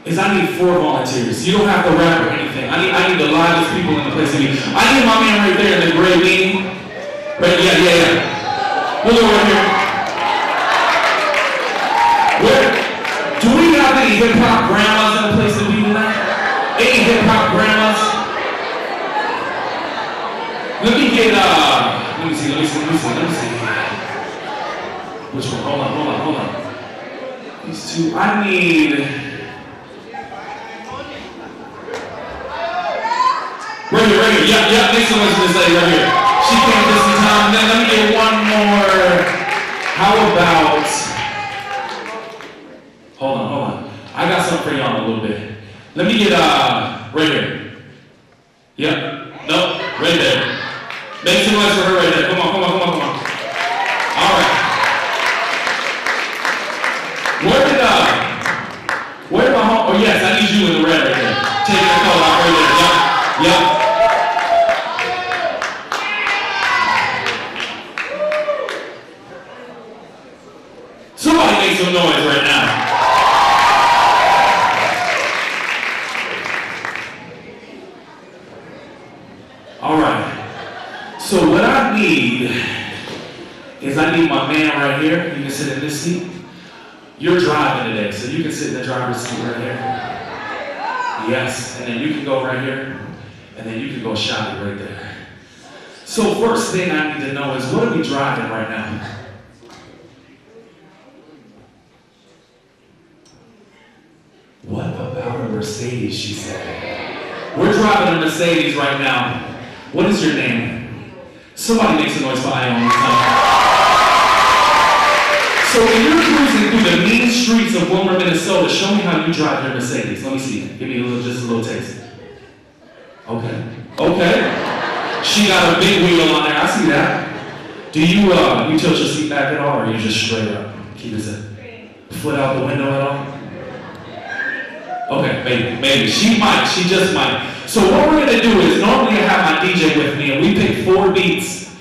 is I need 4 volunteers. You don't have to rap or anything. I need the livest people in the place to be. I need my man right there in the gray beanie. Right, yeah. We'll go right here. Do we have any hip-hop grandmas in the place to be tonight? Any hip-hop grandmas? Let me get, let me see. Which one? Hold on. These two, I need... Right here. Yeah, make some noise for this lady right here. She came this time. Then let me get one more. How about... Hold on. I got something for y'all in a little bit. Let me get, right here. Yep. Nope. Right there. Make some noise for her right there. Come on. All right. Where my home? Oh yes, I need you in the red right there. Taking the color out right there. Yep. Somebody make some noise right now. All right. So what I need is I need my man right here. You can sit in this seat. You're driving today, so you can sit in the driver's seat right here. Yes, and then you can go right here, and then you can go shopping right there. So first thing I need to know is what are we driving right now? What about a Mercedes, she said. We're driving a Mercedes right now. What is your name? Somebody makes a noise for Ion this time. So when you're cruising through the mean streets of Willmar, Minnesota, show me how you drive your Mercedes. Let me see. Give me just a little taste. Okay. She got a big wheel on there. I see that. Do you you tilt your seat back at all, or you just straight up? Keep it set. Foot out the window at all? Okay, maybe. She just might. So what we're gonna do is normally I have my DJ with me, and we pick 4 beats,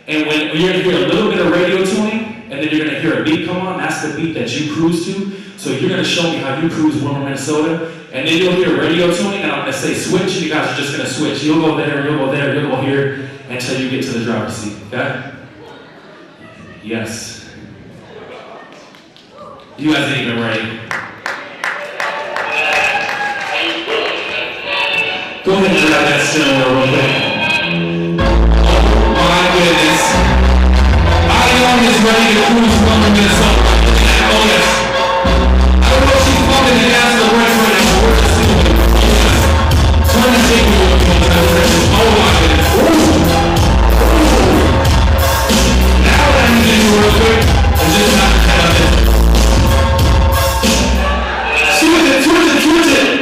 and when you're gonna hear a little bit of radio tuning. And then you're going to hear a beat come on. That's the beat that you cruise to. So you're going to show me how you cruise Willmar, Minnesota. And then you'll hear radio tuning, and I'm going to say switch. You guys are just going to switch. You'll go there, you'll go here, until you get to the driver's seat. Okay? Yes. You guys ain't even ready. Go ahead and grab that steering wheel real quick. Oh my goodness. Ion is ready to cruise Willmar, Minnesota. Oh yes. I don't know if she's pumping the gas or the brakes right now, but we're just doing it. Turn the table with me. Oh my goodness. Now what I need to do real quick is just knock the head of it. Switch it.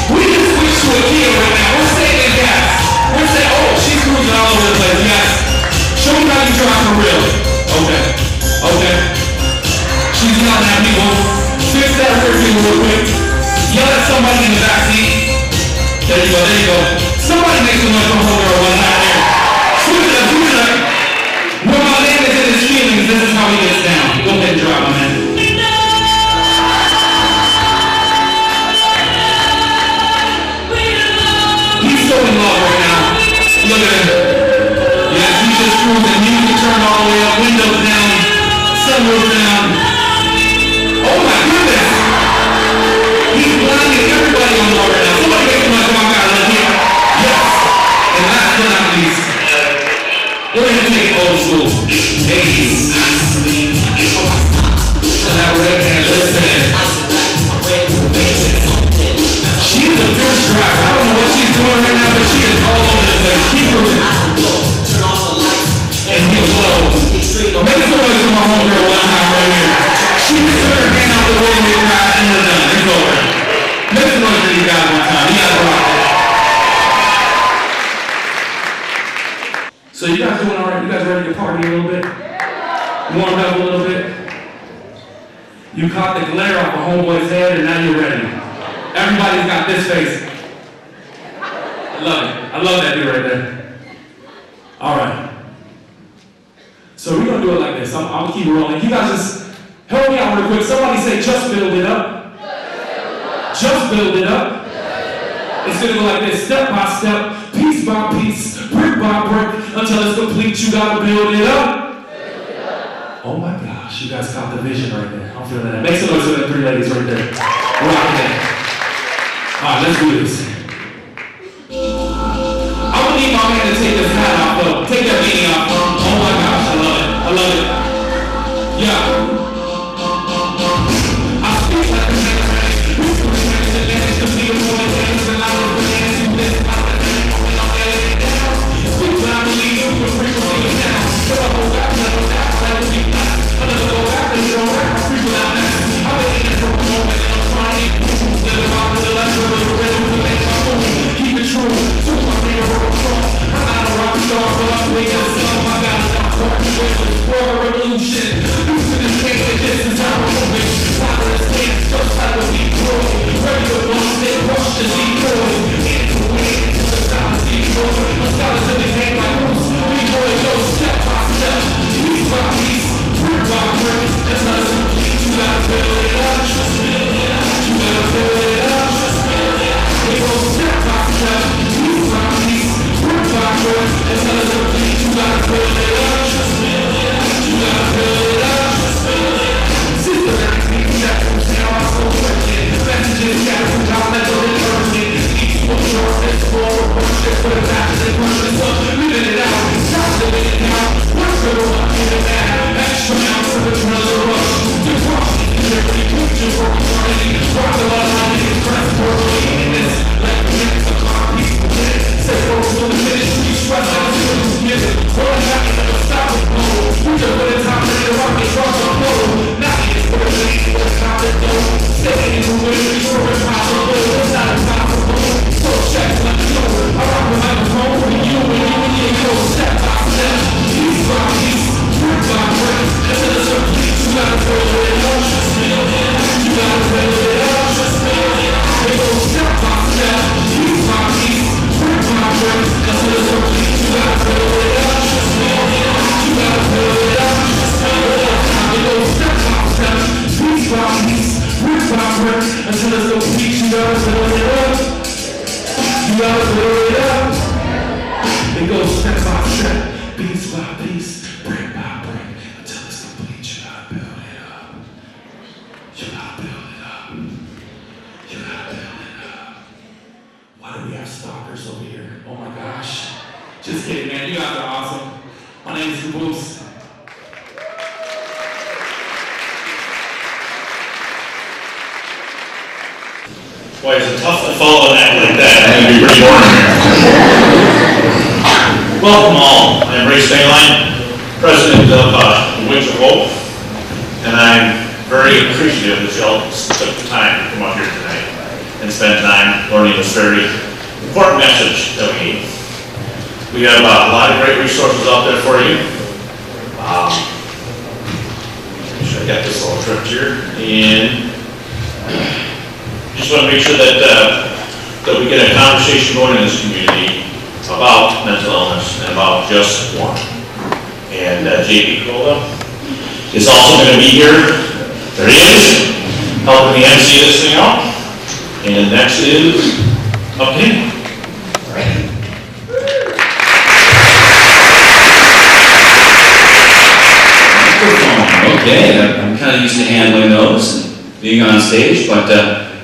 We can switch to a gear right now. We're saving gas. We're saying, oh, she's cruising all over the place. Yes. Show me how you drive for real. Okay. She's yelling at people. Fix that rear view real quick. Yell at somebody in the back seat. There you go. Somebody make some noise from home girl one out there. Switch it up. When my man is in his feelings, this is how he gets down. Go ahead and drive, my man. He's so in love right now. Look at him. Yes, he's just cruising. Music turned all the way up, windows down, sunroof down. Oh my goodness! He's blinding everybody on board right now. Somebody make some noise for my guy right here. Yes! And last but not least, we're going to take old school. Hey. That red hand, listen. She's a first driver. I don't know what she's doing right now, but she is all over the place. Keep cruising. And he'll blow. Make some noise for my homegirl one time right here. She just took her hand out the way and we ride and we're done. It's over. Make some noise for these guys one time. You gotta rock it. So you guys doing alright? You guys ready to party a little bit? Warmed up a little bit? You caught the glare off a homeboy's head and now you're ready. Everybody's got this face. I love it. I love that dude right there. Alright. So we're gonna do it like this. I'm gonna keep rolling. You guys just help me out real quick. Somebody say, just build it up. Just build it up. It's gonna go like this, step by step, piece by piece, brick by brick, until it's complete. You gotta build it up. Oh my gosh, you guys caught the vision right there. I'm feeling that. Make some noise for the three ladies right there. Rocking it. All right, let's do this. I'm gonna need my man to take this hat off, though. Take that beanie off. Oh my gosh, I love it. I love it. Yeah. I speak like a man. The beautiful and dance and I will dance to this. Speak when I believe you will bring me down. But I go back, I go back, I will be back. I never go back, I go back, I freak without that. I've been in it for a moment and I'm trying to live about to the left of the rhythm to make my own. Keep it true, to my favorite rock song. I'm not a rock star, but I'm way to song. I got it, I'm talking with it for a revolution. Losing this game, and this is how we're moving. Follow this dance, just like a deep road. Ready to launch, they rush to see road. Into wind, into the sound of deep road. My scholars in the game like Bruce. We boy go step by step, piece by piece, brick by brick. That's not as complete. You gotta build it up, just build it up. You gotta build it up, just build it up. We go step by step, piece by piece, brick by brick. That's not as complete. You gotta build it up, just build it up. You gotta build it up, just build it up. Sister, I think that's what I'm so working. Messages scattered from God, mental encouragement. Each one short, this for a push, this for the back, this push, this up. Living it out, stop living it out. What's the one in the back? Extra ounce of adrenaline rush. To crush, literally put your work money. Rock the line, it's press for this. Like the next of my people did. Say those will finish, we stress out, so it's given. All I got is never stop it, no. We just put it time, let it rock, it's rock, so flow. Now it's for the lead, it's time to go. Stay in the way, it's for it's possible. It's not impossible. So check, let me know. I rock the microphone for you and you go step by step, piece by piece, brick by brick. Until it's complete, you gotta build it up, just build it up. You gotta build it up, just build it up. It goes step by step, piece by piece, brick by brick. Until it's complete, you gotta build it up, just build it up. You gotta build it up, just build it up. It goes step by step, piece by piece, brick by brick. Until it's complete, you gotta build it up. You gotta build it up. It goes step by step, piece by piece, brick by brick, until it's complete. You gotta build it up. You gotta build it up. You gotta build it up. Why do we have stalkers over here? Oh my gosh. Just kidding, man. You guys are awesome. My name is Caboose. Boy, is it tough to follow an act like that. I'm going to be pretty boring here. Welcome all. I'm Ray Stayline, President of the Wings of Hope, and I'm very appreciative that y'all took the time to come up here tonight and spend time learning this very important message that we need. We have a lot of great resources out there for you. Make sure I got this all tripped here. And just want to make sure that we get a conversation going in this community about mental illness and about Just One. And JP Cola is also going to be here. There he is, helping me MC this thing out. And next is okay. All right. Okay, I'm kind of used to handling those and being on stage, but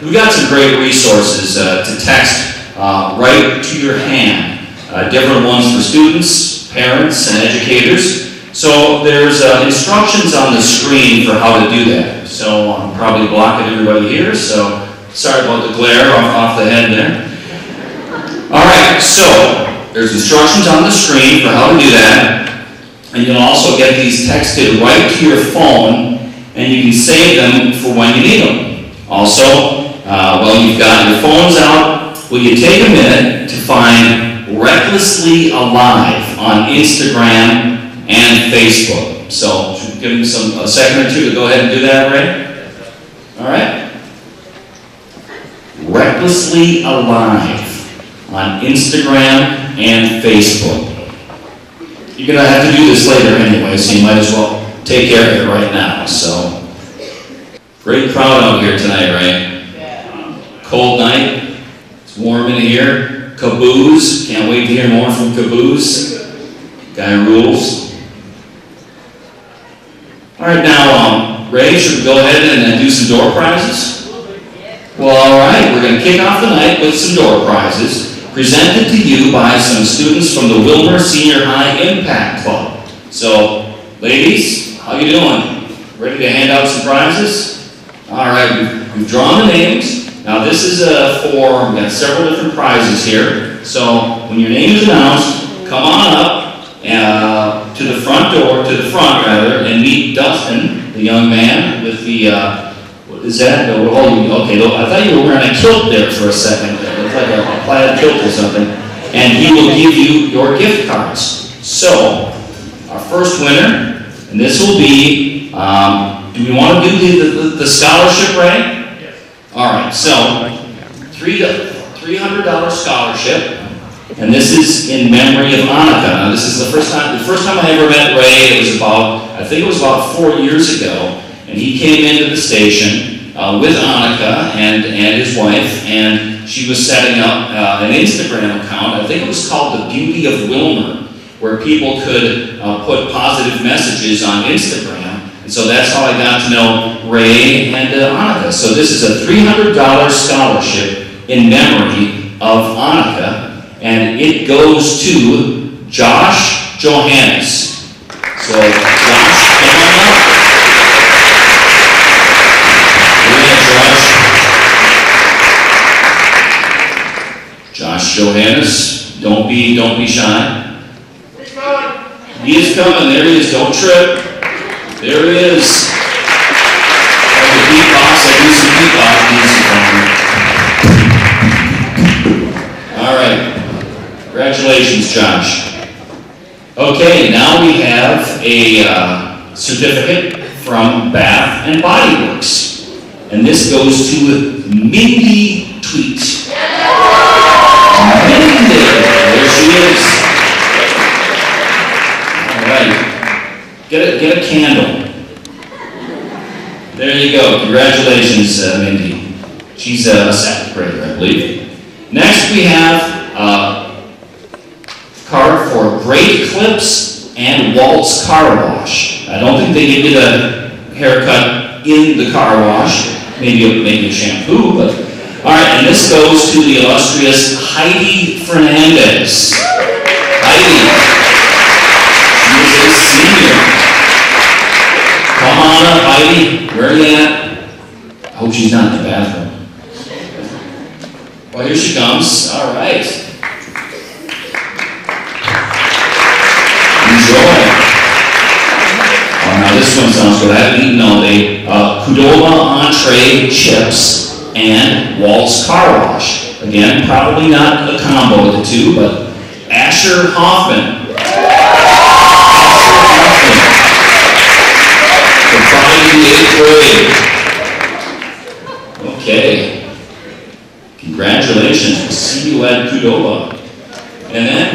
we've got some great resources to text right to your hand. Different ones for students, parents, and educators. So there's instructions on the screen for how to do that. So I'm probably blocking everybody here, so sorry about the glare off the head there. Alright, so there's instructions on the screen for how to do that. And you'll also get these texted right to your phone, and you can save them for when you need them. Also, while you've got your phones out, will you take a minute to find Recklessly Alive on Instagram and Facebook? So, should we give them a second or two to go ahead and do that, Ray? All right. Recklessly Alive on Instagram and Facebook. You're going to have to do this later anyway, so you might as well take care of it right now. So, Great crowd out here tonight, right? Cold night. It's warm in here. Caboose. Can't wait to hear more from Caboose. Guy rules. All right, now, Ray, should we go ahead and do some door prizes? Well, all right. We're going to kick off the night with some door prizes presented to you by some students from the Willmar Senior High Impact Club. So, ladies, how you doing? Ready to hand out some prizes? All right, we've drawn the names. Now this is we've got several different prizes here. So when your name is announced, come on up to the front and meet Dustin, the young man with the, what is that? Okay, I thought you were wearing a kilt there for a second. It looked like a plaid kilt or something. And he will give you your gift cards. So, our first winner, and this will be, do we want to do the scholarship, Ray? Yes. All right, so $300 scholarship, and this is in memory of Annika. Now, this is the first time I ever met Ray. I think it was about 4 years ago, and he came into the station with Annika and his wife, and she was setting up an Instagram account. I think it was called The Beauty of Willmar, where people could put positive messages on Instagram. And so that's how I got to know Ray and Annika. So this is a $300 scholarship in memory of Annika, and it goes to Josh Johannes. So Josh, come on up. Josh Johannes, don't be shy. He is coming. There he is. Don't trip. There he is. Like a beatbox. I do some beatbox. All right. Congratulations, Josh. Okay, now we have a certificate from Bath and Body Works. And this goes to Mindy Tweet. Mindy, there she is. All right. Get a candle. There you go. Congratulations, Mindy. She's a 7th grader, I believe. Next, we have a card for Great Clips and Walt's Car Wash. I don't think they give you the haircut in the car wash. Maybe a shampoo, but all right. And this goes to the illustrious Heidi Fernandez. Heidi. She is a senior. Come on up, Heidi. Where are you at? I hope she's not in the bathroom. Well, here she comes. All right. Enjoy. Oh, now this one sounds good. I haven't eaten all day. Qdoba entree chips and Walt's Car Wash. Again, probably not a combo of the two, but Asher Hoffman. In the 8th grade. Okay. Congratulations. We'll see you at Qdoba. And then,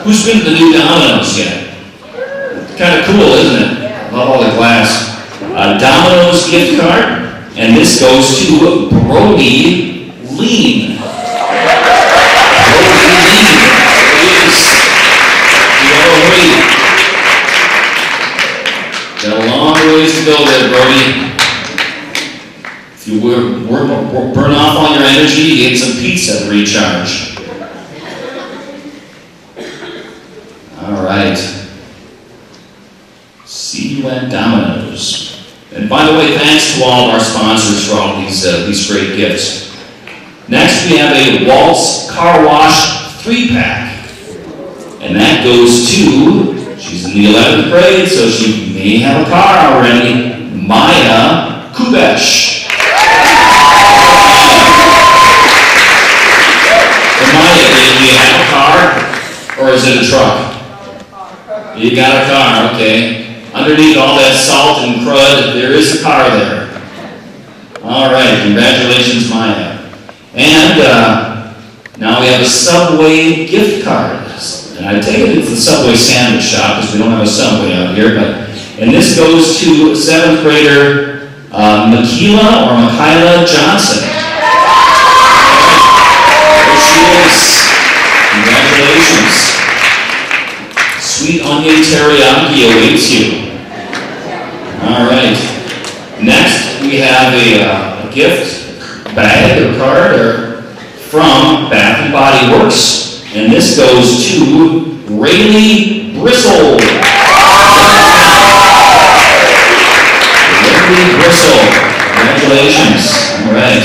who's been to the new Domino's yet? Kind of cool, isn't it? Love all the glass. Domino's gift card. And this goes to Brody Lean. Brody Lean. Got a long ways to go there, Brody. If you burn off all your energy, you get some pizza to recharge. All right. See you at Domino's. And by the way, thanks to all of our sponsors for all these great gifts. Next, we have a Walt's Car Wash 3-pack. And that goes to, she's in the 11th grade, so she may have a car already, Maya Kubesh. And Maya, do you have a car, or is it a truck? You got a car, okay. Underneath all that salt and crud, there is a car there. All right, congratulations, Maya. And now we have a Subway gift card. And I take it it's the Subway sandwich shop because we don't have a Subway out here. And this goes to 7th grader Michaela Johnson. There she is. Congratulations. Sweet onion teriyaki awaits you. All right. Next, we have a gift bag or card from Bath and Body Works, and this goes to Rayleigh Bristle. Rayleigh Bristle, congratulations. All right.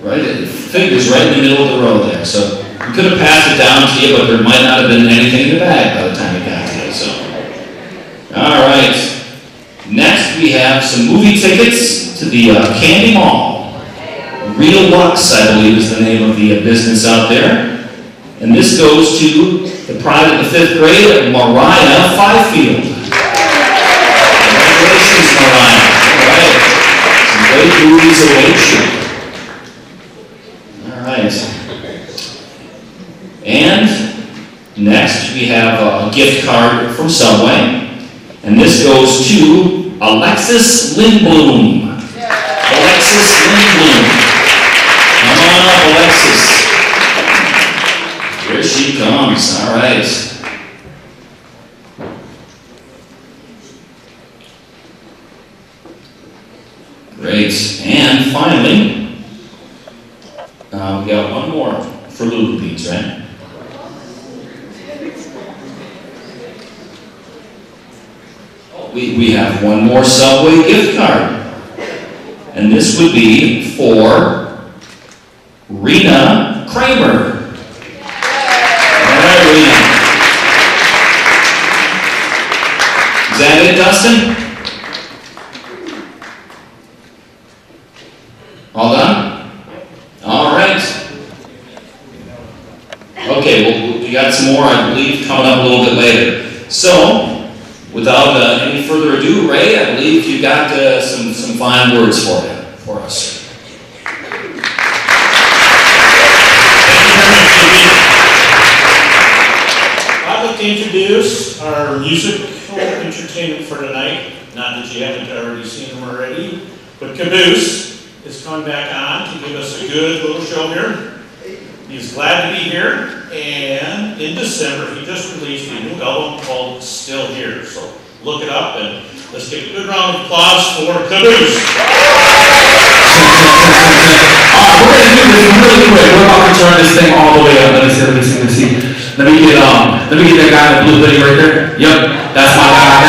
Right, it figures right in the middle of the row there. So we could have passed it down to you, but there might not have been anything in the bag by the time you got to it. So, all right. Next, we have some movie tickets to the Candy Mall. Real Lux, I believe, is the name of the business out there. And this goes to the pride of the 5th grade, Mariah Fifield. Congratulations, Mariah. All right. Some great movies await you. All right. And next, we have a gift card from Subway. And this goes to Alexis Lindblom. Alexis Lindblom. Come on up, Alexis. Here she comes. All right. Great. And finally, we got one more for Luke Beats, right? We have one more Subway gift card. And this would be for Rena Kramer. All right, Rena. Is that it, Dustin? All done? All right. Okay, well, we got some more, I believe, coming up a little bit later. So, without any further ado, Ray, I believe you got some fine words for us. I'd like to introduce our musical entertainment for tonight. Not that you haven't already seen them already, but Caboose is coming back on to give us a good little show here. He's glad to be here, and in December, he just released a new album called Still Here. So look it up, and let's give a good round of applause for Caboose. Alright, we're going to do this really quick. We're about to turn this thing all the way up. Let me see. Let me get that guy in the blue hoodie right there. Yep, that's my guy.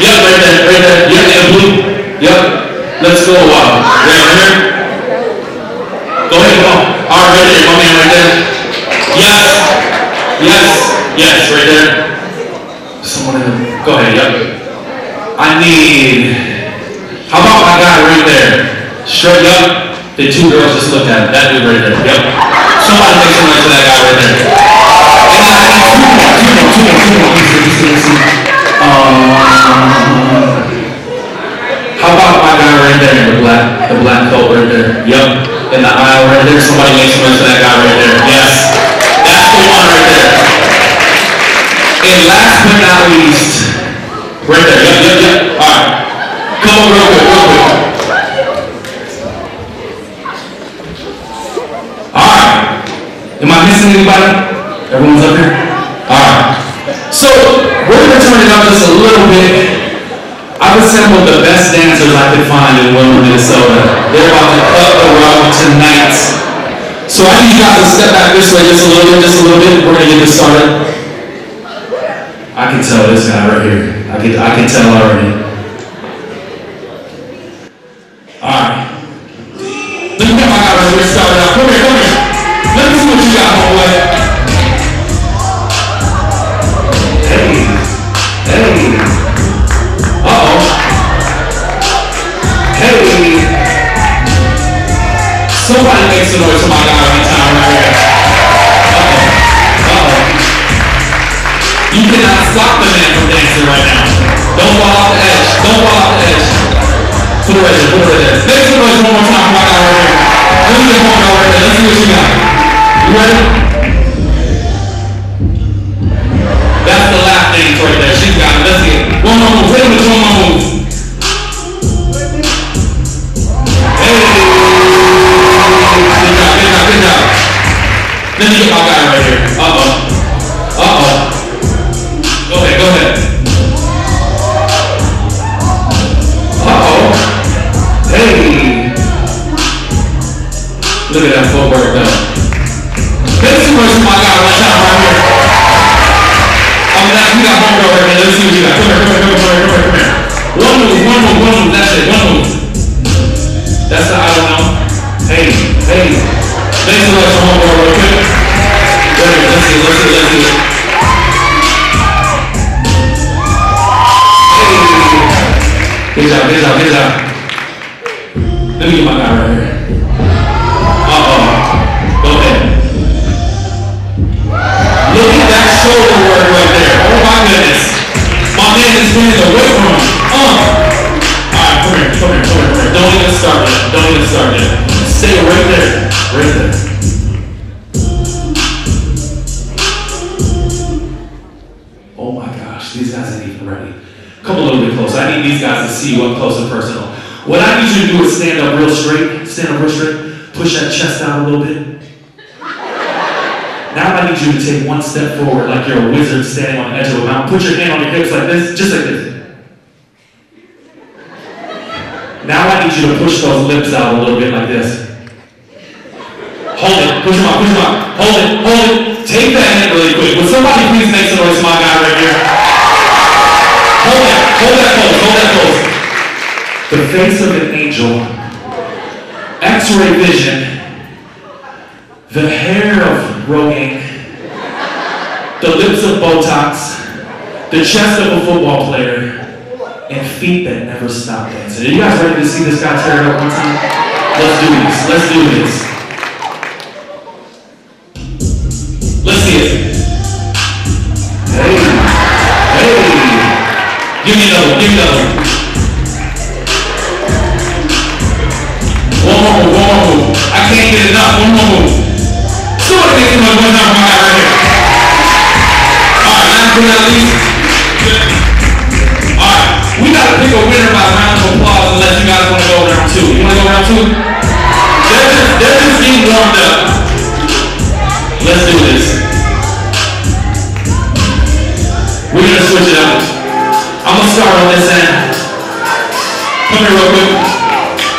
Yep, right there. Yep, in the blue. Yep. Let's go. Right here. Go ahead, come on. Alright, right there, my man right there. Yes, right there. Someone in the, go ahead, yep. How about my guy right there? Straight up, the 2 girls just looked at him. That dude right there, yep. Somebody make some noise for that guy right there. And then I need two more. How about my guy right there in the black coat right there? Yep. In the aisle right there. Somebody make some noise for that guy right there. Yes. That's the one right there. And last but not least, right there. Yep. Alright. Come on real quick. Alright. Am I missing anybody? Everyone's up here? Alright. So, we're going to turn it up just a little bit. I've assembled the best dancers I could find in Willmar, Minnesota. They're about to cut the rug tonight. So I need you guys to step back this way just a little bit. We're going to get this started. I can tell this guy right here. I can tell already. Alright. Let me get my guy right here started out. Come here. Let me see what you got, homeboy. Hey. Uh-oh. Hey. Somebody make some noise for my guy one time right here. Uh-oh. You cannot stop the man from dancing right now. Don't fall off the edge. Put it right there. Make some noise one more time for my guy right here. Let me get my guy right there. Let's see what you got. You ready? That's the lap dance right there. She's got look at that footwork though. Make some noise for my guy right now, right here. We got one girl right here. Let's see what you got. Come here. One move. That's it. One move. That's the I don't know. Hey. Make some noise for one girl real quick. Let's see it. Hey. Good job. Let me get my guy right here. Go ahead. Look at that shoulder work right there. Oh my goodness. My man is standing away from him. Alright, come here. Don't even start yet. Stay right there. Oh my gosh, these guys ain't even ready. Come a little bit closer. I need these guys to see you up close and personal. What I need you to do is stand up real straight. Push that chest down a little bit. Now I need you to take one step forward like you're a wizard standing on the edge of a mountain. Put your hand on your hips like this, just like this. Now I need you to push those lips out a little bit like this. Hold it, push them out. Hold it. Take that hand really quick. Would somebody please make some noise for my guy right here? Hold that close. The face of an angel. X-ray vision. The hair of Rogaine, the lips of Botox, the chest of a football player, and feet that never stop dancing. Are you guys ready to see this guy tear it up one time? Let's do this. Let's see it. Hey. Give me another one. One more move. I can't get enough. One more move. Somebody make some noise for my guy right here. Alright, last but not least. Alright, we gotta pick a winner by round of applause unless you guys wanna go round two. You wanna go round two? They're just getting warmed up. Let's do this. We're gonna switch it up. I'm gonna start on this end. Come here real quick.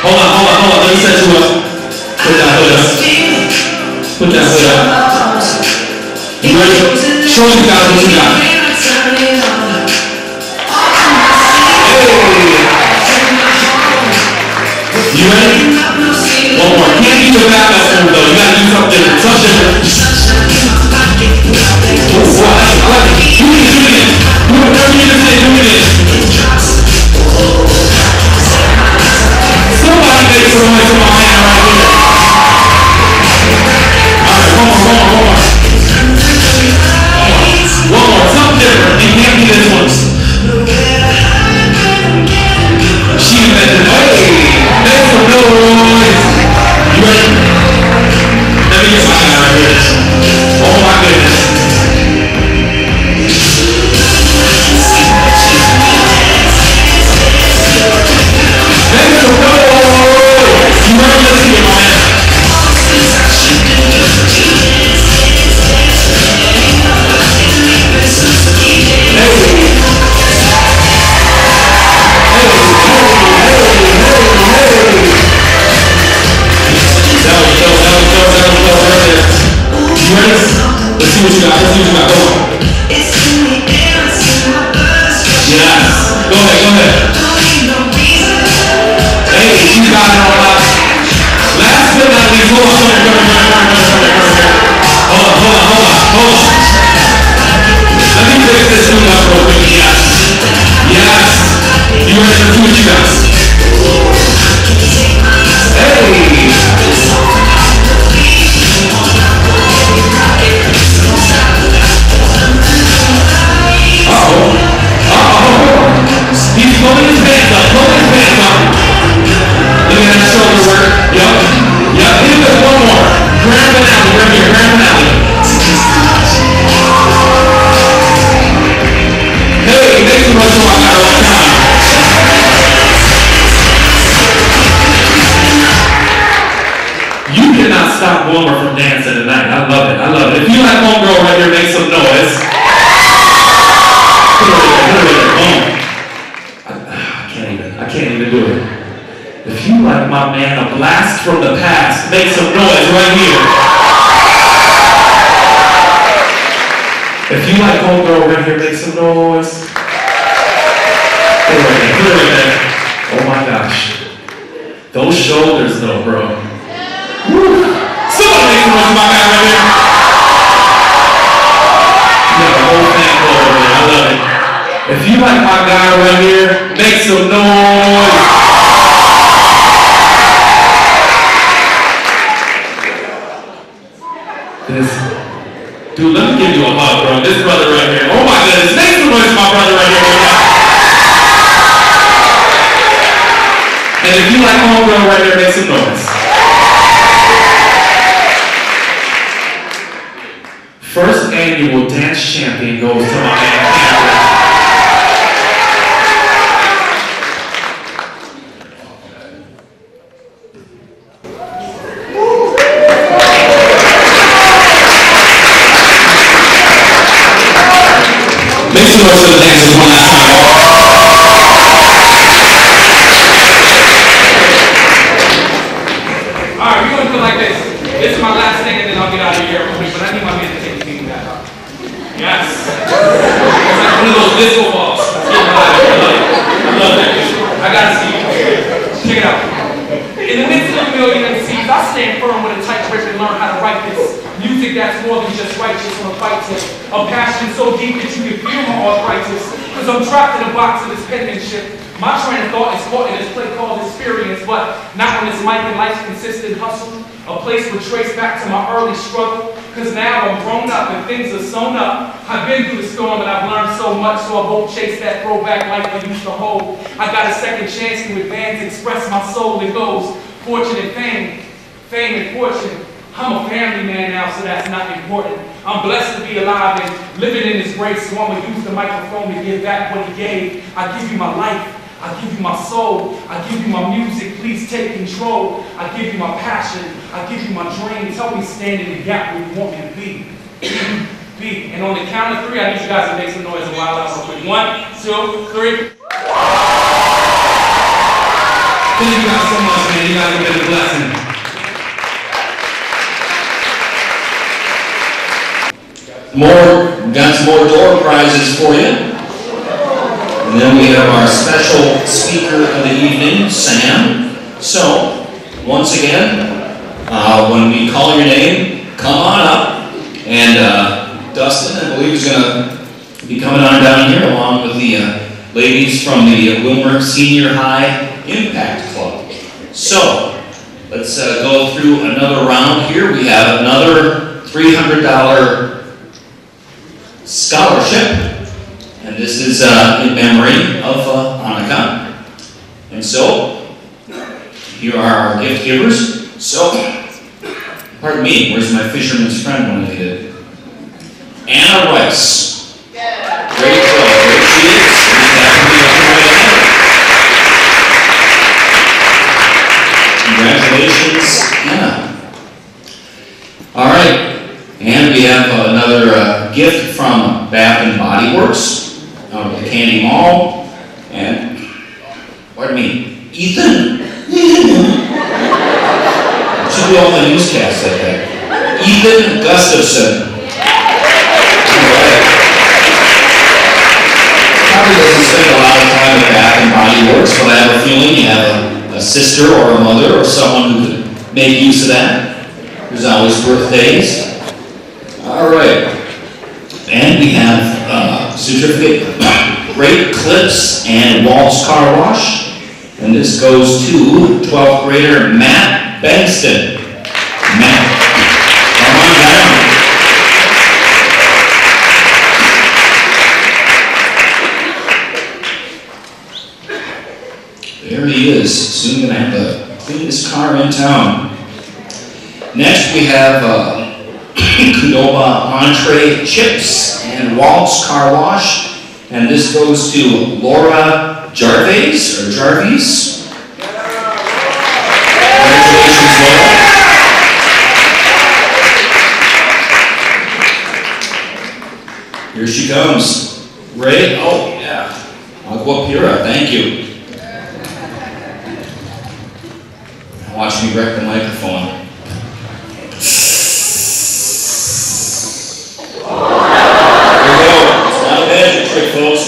Hold on. Let me set you up. Put that hood up. You ready? Show you guys what you got. Hey. You ready? One more. Can't do your backup move though. You gotta do something different. Wow, I like it. Do it. Do whatever you just did. Do it. Somebody make some noise for my man right here. Alright, one more. One more, something different. You can't do this one. She invented, make some noise. You ready? Let me get my guy right here. Oh my goodness. Make some noise. You ready? Let's see it, my man. Let's see what you got. Go on. Yes. Go ahead. Hey, you got it all out. Last but not least, hold on. Let me fix this thing up real quick. Yes. You ready to see what you got? Hey. He's pulling his pants up. Look at that shoulder work. Yup. Hit it with one more. my man, a blast from the past. Make some noise right here. If you like homegirl right here, make some noise. Put it right there, put it right there. Oh my gosh. Those shoulders though, bro. Woo. Somebody make some noise for my man right here. You got a whole fan club over there, I love it. If you like my guy right here, make some noise. Dude, let me give you a hug, bro. This brother right here. Oh my goodness, make some noise for my brother right here. And if you like homegirl right here, make some noise. First annual dance champion goes to my man Cameron. Make some noise for the dancers one last time. Alright, we're gonna do it like this. This is my last thing and then I'll get out of here real quick, but I need my man to take the thing back up. Yes. It's like one of those disco balls. I love that. I gotta see you. Check it out. In the midst of a million MCs, I stand firm with a tight grip and learn how to write this. Music that's more than just righteous on a fight tip. A passion so deep that you can feel my arthritis. Cause I'm trapped in a box of this penmanship. My train of thought is caught in this play called experience, but not when it's mic and life's consistent hustle. A place would trace back to my early struggle. Cause now I'm grown up and things are sewn up. I've been through the storm and I've learned so much, so I won't chase that throwback life I used to hold. I got a second chance to advance, express my soul. It goes fortune and fame, fame and fortune. I'm a family man now, so that's not important. I'm blessed to be alive and living in His grace, so I'm gonna use the microphone to give back what He gave. I give you my life, I give you my soul, I give you my music, please take control. I give you my passion, I give you my dreams. Help me stand in the gap where you want me to be. Be. And on the count of three, I need you guys to make some noise a while out real quick. 1, 2, 3. Thank you guys so much, man. You guys have been a blessing. Got some more door prizes for you. And then we have our special speaker of the evening, Sam. So, once again, when we call your name, come on up. And Dustin, I believe, is going to be coming on down here along with the ladies from the Willmar Senior High Impact Club. So, let's go through another round here. We have another $300 scholarship, and this is in memory of Annika. And so, here are our gift givers. So, pardon me, where's my fisherman's friend when I need it? Anna Rice. Great girl, there she is. Congratulations, Anna. All right. And we have another gift from Bath and Body Works out of the Candy Mall. And, pardon me, Eaton? Should be all the newscasts like that. Eaton Gustafson. Alright. Probably doesn't spend a lot of time at Bath and Body Works, but I have a feeling you have a sister or a mother or someone who could make use of that. There's always birthdays. All right, and we have certificate, Great Clips and Waltz Car Wash, and this goes to 12th grader Matt Bengston. Matt, come on down. There he is, soon gonna have the cleanest car in town. Next we have Qdoba Entree Chips and Waltz Car Wash, and this goes to Laura Jarvis, or Jarvis. Congratulations, Laura. Here she comes. Ray, oh yeah, Aqua Pura, thank you. watch me wreck the microphone. There we go. It's not a magic trick, folks.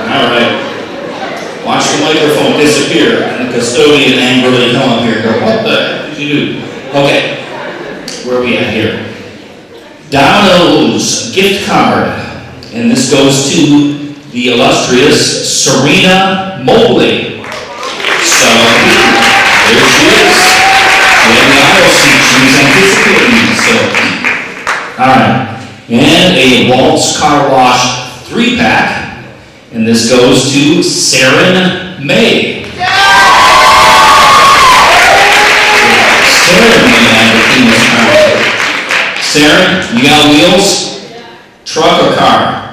All right. Watch the microphone disappear, and the custodian angrily come up here and go, what the heck did you do? Okay. Where are we at here? Domino's gift card. And this goes to the illustrious Serena Mobley. So, there she is. She had the aisle seat she was anticipating. So, alright. And a Waltz Car Wash 3-pack. And this goes to Saren May. Saren May had the English car. Saren, you got wheels? Truck or car?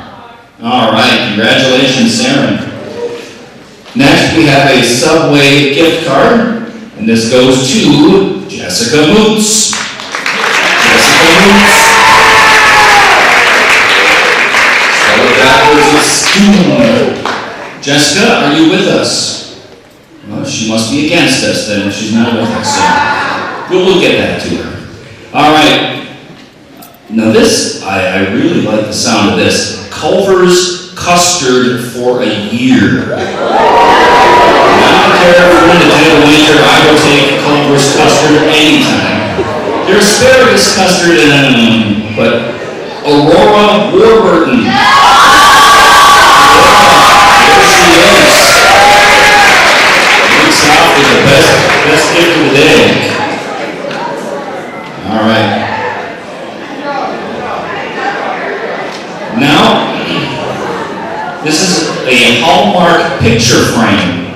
All right, congratulations, Saren. Next, we have a Subway gift card, and this goes to Jessica Moots. Jessica Moots. Spell it backwards with spoon. Jessica, are you with us? Well, she must be against us then if she's not with us. So we'll get that to her. All right. Now this, I really like the sound of this. Culver's custard for a year. I don't care if we're in the dead of winter, I will take Culver's custard anytime. There's asparagus custard and but Aurora Warburton. There she is. Looks out with the best gift of the day. All right. Now, this is a Hallmark picture frame.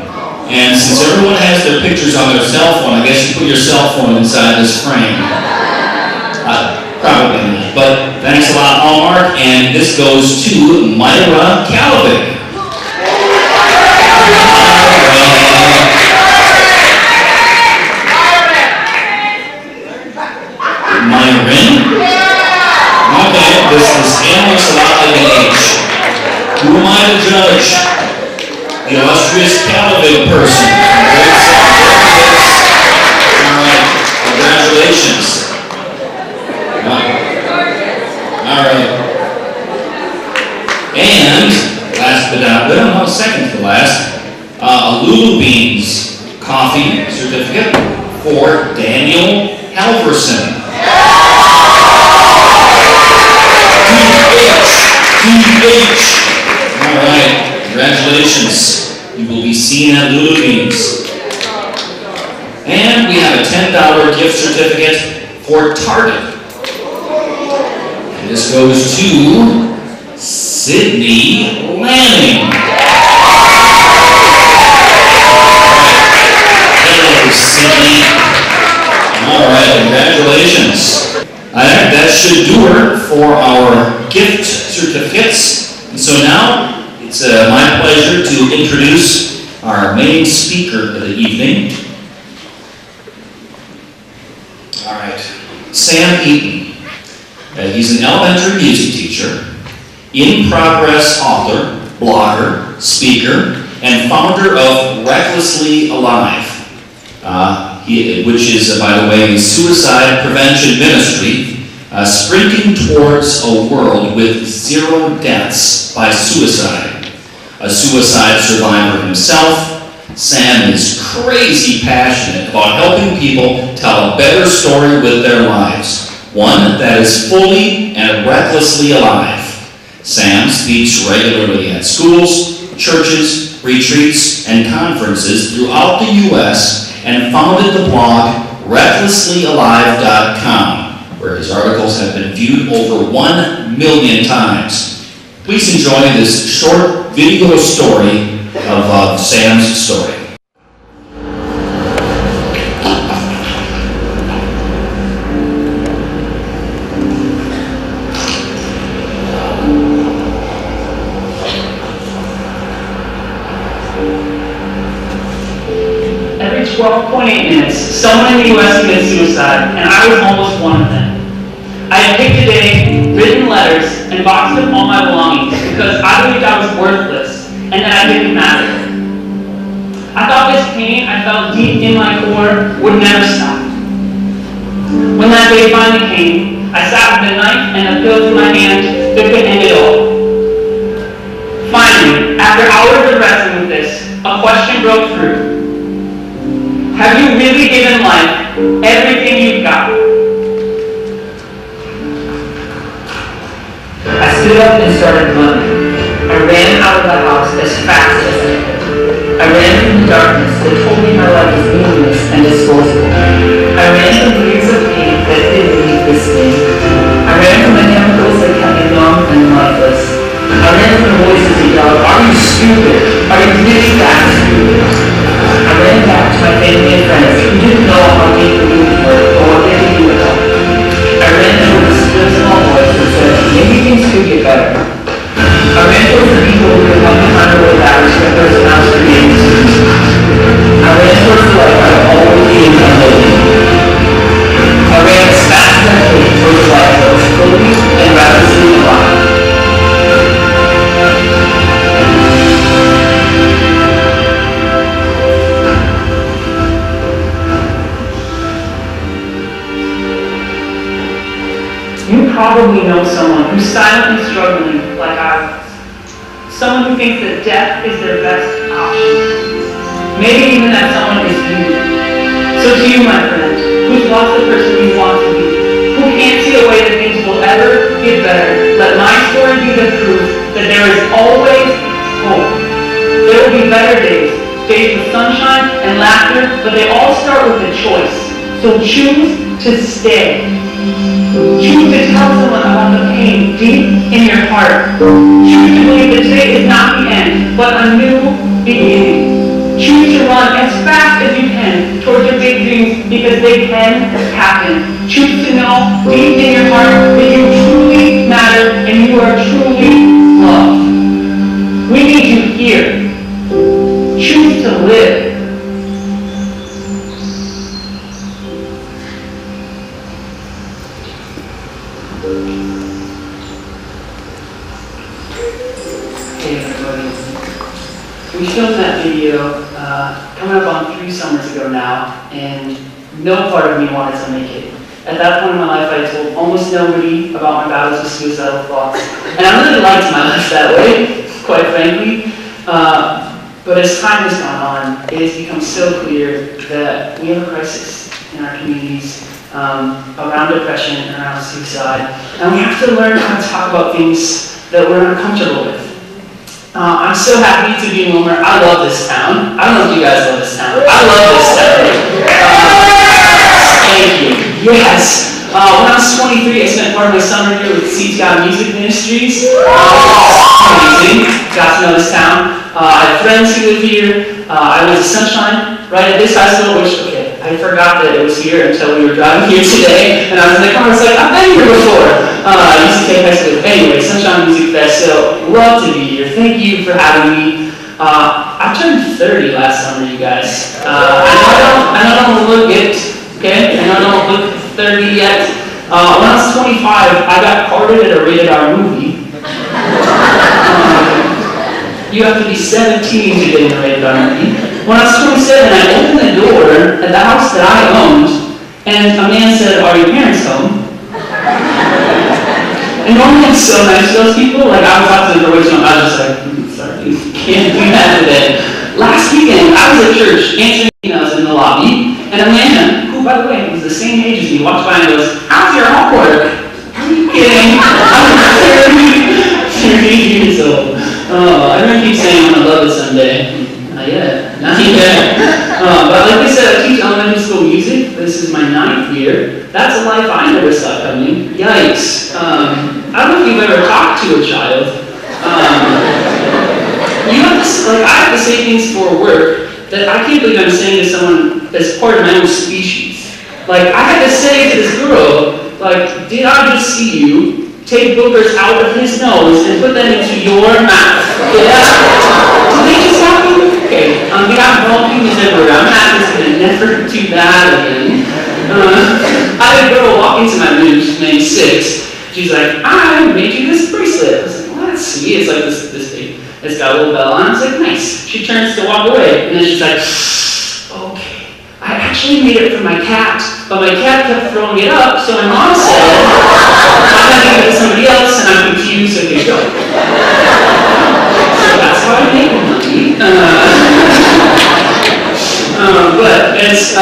And since everyone has their pictures on their cell phone, I guess you put your cell phone inside this frame. Probably not. But thanks a lot, Hallmark. And this goes to Myra Calvin. Myron? Okay, this hand looks a lot like an H. Who am I to judge? The illustrious Calvin person. Alright, congratulations. Alright. And, last but not least, no, second to last, a Lulu Beans coffee certificate for Daniel Halverson. Alright, congratulations. You will be seen at Lulu Beans. And we have a $10 gift certificate for Target. And this goes to Sydney Lanning. Hello, Sydney. Alright, congratulations. That should do it for our gift certificates. And so now, it's my pleasure to introduce our main speaker of the evening. All right, Sam Eaton. He's an elementary music teacher, in-progress author, blogger, speaker, and founder of Recklessly Alive, which is, by the way, a suicide prevention ministry sprinting towards a world with 0 deaths by suicide. A suicide survivor himself, Sam is crazy passionate about helping people tell a better story with their lives, one that is fully and recklessly alive. Sam speaks regularly at schools, churches, retreats, and conferences throughout the U.S. and founded the blog RecklesslyAlive.com, where his articles have been viewed over 1 million times. Please enjoy this short video story of Sam's story. Every 12.8 minutes, someone in the U.S. commits suicide, and I was almost one of them. I had picked a day, written letters, and boxed up all my belongings because I believed I was worthless and that I didn't matter. I thought this pain I felt deep in my core would never stop. When that day finally came, I sat with a knife and a pill in my hand that could end it all. Finally, after hours of wrestling with this, a question broke through. Have you really given life everything you've got? I stood up and started running. I ran out of the house as fast as I could. I ran from the darkness that told me my life was meaningless and disposable. I ran from years of pain that didn't leave this day. I ran from the chemicals that kept me numb and lifeless. I ran from the voices that yelled, "Are you stupid? Are you really that stupid?" I ran back to my family and friends who didn't know how deep the wounds were or what they could do at all. I ran toward the still small voice that said, "Maybe things could get better." I ran towards the people who could help me find a way back to the person I was created to. I ran towards the life I would always be in my living. I ran as fast as I could towards the life that was fully and rapidly alive. You probably know someone who's silently struggling like I was. Someone who thinks that death is their best option. Maybe even that someone is you. So to you, my friend, who's lost the person you want to be, who can't see a way that things will ever get better, let my story be the proof that there is always hope. There will be better days, days with sunshine and laughter, but they all start with a choice. So choose to stay. Choose to tell someone about the pain deep in your heart. Choose to believe that today is not the end, but a new beginning. Choose to run as fast as you can towards your big dreams because they can happen. Choose to know deep in your heart that you truly matter and you are truly loved. We need you here. Choose to live. Hey everybody. We filmed that video coming up on 3 summers ago now, and no part of me wanted to make it. At that point in my life, I told almost nobody about my battles with suicidal thoughts, and I really liked my life that way, quite frankly. But as time has gone on, it has become so clear that we have a crisis in our communities around depression and around suicide, and we have to learn how to talk about things that we're uncomfortable with. I'm so happy to be in Willmar. I love this town. I don't know if you guys love this town. I love this town. Thank you. Yes. When I was 23, I spent part of my summer here with Seeds God Music Ministries. Amazing. Got to know this town. I have friends who live here. I went to Sunshine right at this high school, which, okay, I forgot that it was here until we were driving here today. And I was in the car, I was like, I've been here before. I used to take high school. Anyway, Sunshine Music Fest, so love to be here. Thank you for having me. I turned 30 last summer, you guys. I know I don't look it, okay? I know I don't look 30 yet. When I was 25, I got carded at a rated R movie. You have to be 17 to get in a rated R movie. When I was 27, I opened the door at the house that I owned, and a man said, "Are your parents home?" And normally I'm so nice to those people. Like, I was out to the doorway, so I was just like, sorry, can't do that today. Last weekend, I was at church answering emails in the lobby, and a man, who, by the way, was the same age as me, walks by and goes, "How's your homework?" Are you kidding? I'm 30 years old. Oh, I remember keep saying I'm gonna love it someday. Not yet. Not yet. But like I said, I teach elementary school music. This is my 9th year. That's a life I never saw coming. Yikes. I don't know if you've ever talked to a child. You have to, like, I have to say things for work that I can't believe I'm saying to someone that's part of my own species. Like, I had to say to this girl, like, did I just see you take boogers out of his nose and put them into your mouth? Yeah? Did they just happen? Okay, we got bald humans everywhere. I'm not just gonna never do that again. I had a girl walk into my room, she's named 6. She's like, "I made you this bracelet." I was like, "Well, that's sweet." It's like this big It's got a little bell on it. I was like, nice. She turns to walk away, and then she's like, okay. I actually made it for my cat, but my cat kept throwing it up, so my mom said, I'm going to give it to somebody else, and I'm confused, so here you go. So that's how I make money. But it's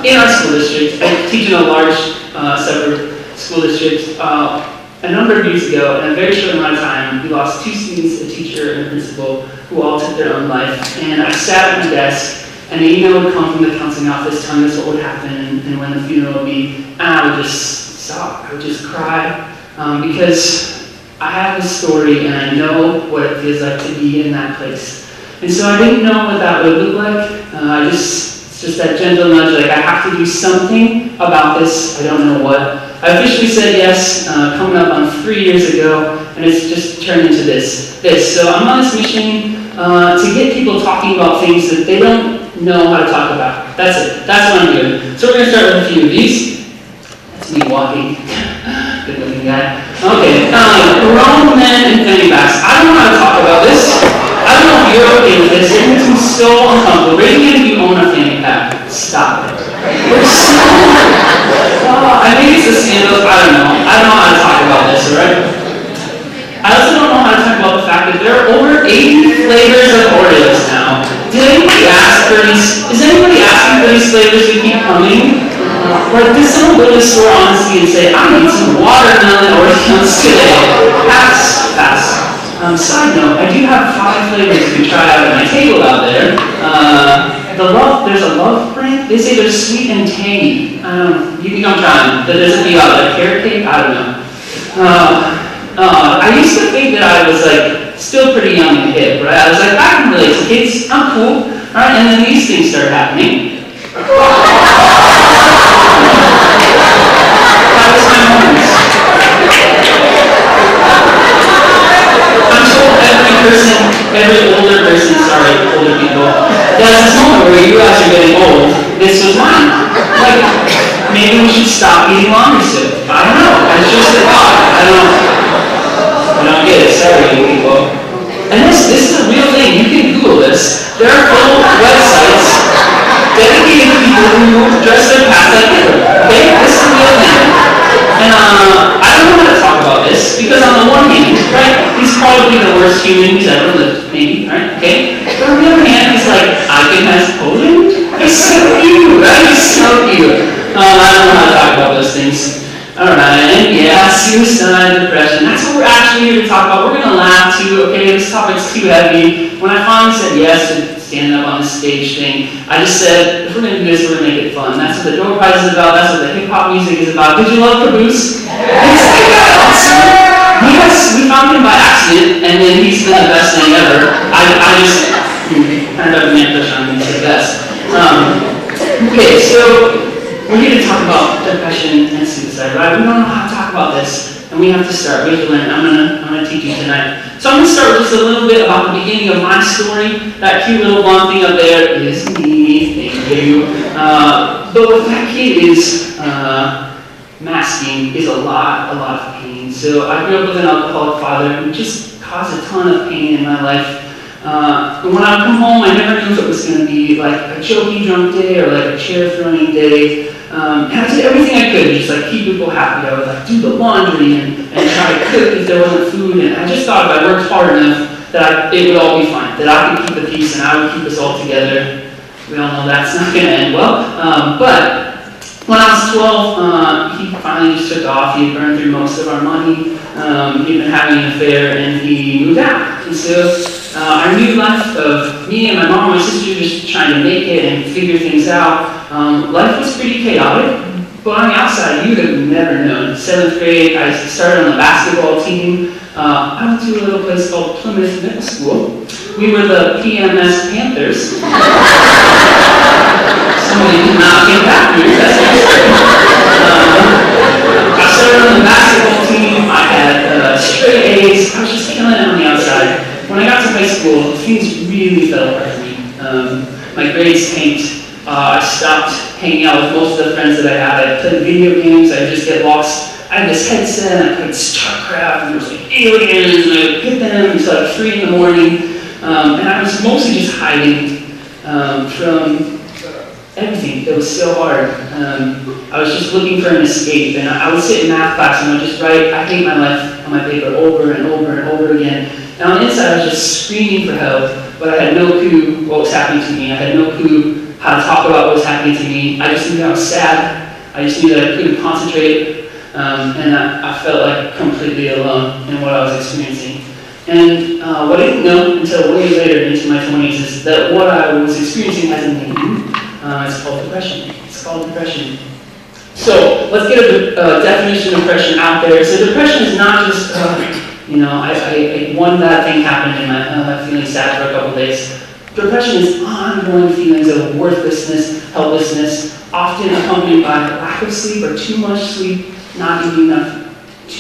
in our school district, I teach in a large separate school district. A number of years ago, in a very short amount of time, we lost 2 students, a teacher, and a principal, who all took their own life. And I sat at my desk, and an email would come from the counseling office telling us what would happen and when the funeral would be. And I would just sob, I would just cry, because I have a story and I know what it feels like to be in that place. And so I didn't know what that would look like. It's just that gentle nudge, like I have to do something about this, I don't know what. I officially said yes, coming up on 3 years ago, and it's just turned into this. So I'm on this mission to get people talking about things that they don't know how to talk about. That's it. That's what I'm doing. So we're going to start with a few of these. That's me walking. Good looking guy. Okay. Grown men and fanny packs. I don't know how to talk about this. I don't know if you're okay with this. It makes me so uncomfortable. Raise your hand if you own a fanny pack. Stop it. I think it's the scandals. I don't know. I don't know how to talk about this, alright? I also don't know how to talk about the fact that there are over 80 flavors of Oreos now. Did anybody ask for these? Is anybody asking for these flavors to keep coming? Like, did someone go to the store honestly and say, I need some watermelon Oreos today? Pass. Side note, I do have 5 flavors you can try out at my table out there. There's a Love brand. They say they're sweet and tangy. You can come try them. There's a few out there. Carrot cake? I don't know. I used to think that I was like still pretty young and hip, right? I was like, I can relate to kids. I'm cool. All right, and then these things started happening. That was my moment. I'm told every older person, sorry, older people, there's this moment where you guys are getting old. This was mine. Like, maybe we should stop eating laundry soap. I don't know. It's just a thought. I don't get it. Sorry, you people. And this is a real thing. You can Google this. There are full websites dedicated to people who dress their past like Hitler. Okay? This is a real thing. And I don't know how to talk about this because on the one hand, right, he's probably the worst human who's ever lived, maybe, right? Okay? But on the other hand, he's like, I can has Poland? He's so cute, right? He's so cute. I don't know how to talk about those things. Alright, yeah, suicide, depression. That's what we're actually here to talk about. We're going to laugh too, okay? This topic's too heavy. When I finally said yes to stand up on the stage thing, I just said, if we're going to do this, we're going to make it fun. That's what the door prize is about. That's what the hip-hop music is about. Did you love Caboose? Yes, we found him by accident, and then he's been the best thing ever. I just kind of man push on him. He's the best. Okay, so we're here to talk about depression and suicide, right? We don't know how to talk about this, and we have to start. We have to learn. I'm gonna teach you tonight. So I'm gonna start with just a little bit about the beginning of my story. That cute little blonde thing up there is me. Thank you. But what that kid is masking is a lot of pain. So I grew up with an alcoholic father who just caused a ton of pain in my life. When I would come home, I never knew if it was going to be like a choking drunk day or like a chair throwing day. And I did everything I could to just like keep people happy. I would like do the laundry and try to cook if there wasn't food. And I just thought if I worked hard enough that it would all be fine, that I could keep the peace and I would keep us all together. We all know that's not going to end well. But when I was 12, he finally just took off. He had burned through most of our money. He'd been having an affair and he moved out. And so our new life of me and my mom and my sister just trying to make it and figure things out. Life was pretty chaotic, but on the outside, you would have never known. 7th grade, I started on the basketball team. I went to a little place called Plymouth Middle School. We were the PMS Panthers. Somebody did not get back to me. That's I started on the basketball team. I had straight A's. I was just killing it on the outside. When I got to high school, things really fell apart for me. My grades tanked. I stopped hanging out with most of the friends that I had. I played video games. I just get lost I had this headset, and I played StarCraft, and there was like aliens, and I would hit them until like 3 in the morning. And I was mostly just hiding from everything that was so hard. I was just looking for an escape, and I would sit in math class and I would just write, I hate my life on my paper over and over and over again. And on the inside I was just screaming for help, but I had no clue what was happening to me. I had no clue how to talk about what was happening to me. I just knew that I was sad. I just knew that I couldn't concentrate, and I felt like completely alone in what I was experiencing. And what I didn't know until way later into my 20s is that what I was experiencing has a name. It's called depression. It's called depression. So let's get a definition of depression out there. So depression is not just, one bad thing happened and I'm feeling sad for a couple days. Depression is ongoing feelings of worthlessness, helplessness, often accompanied by lack of sleep or too much sleep, not eating enough,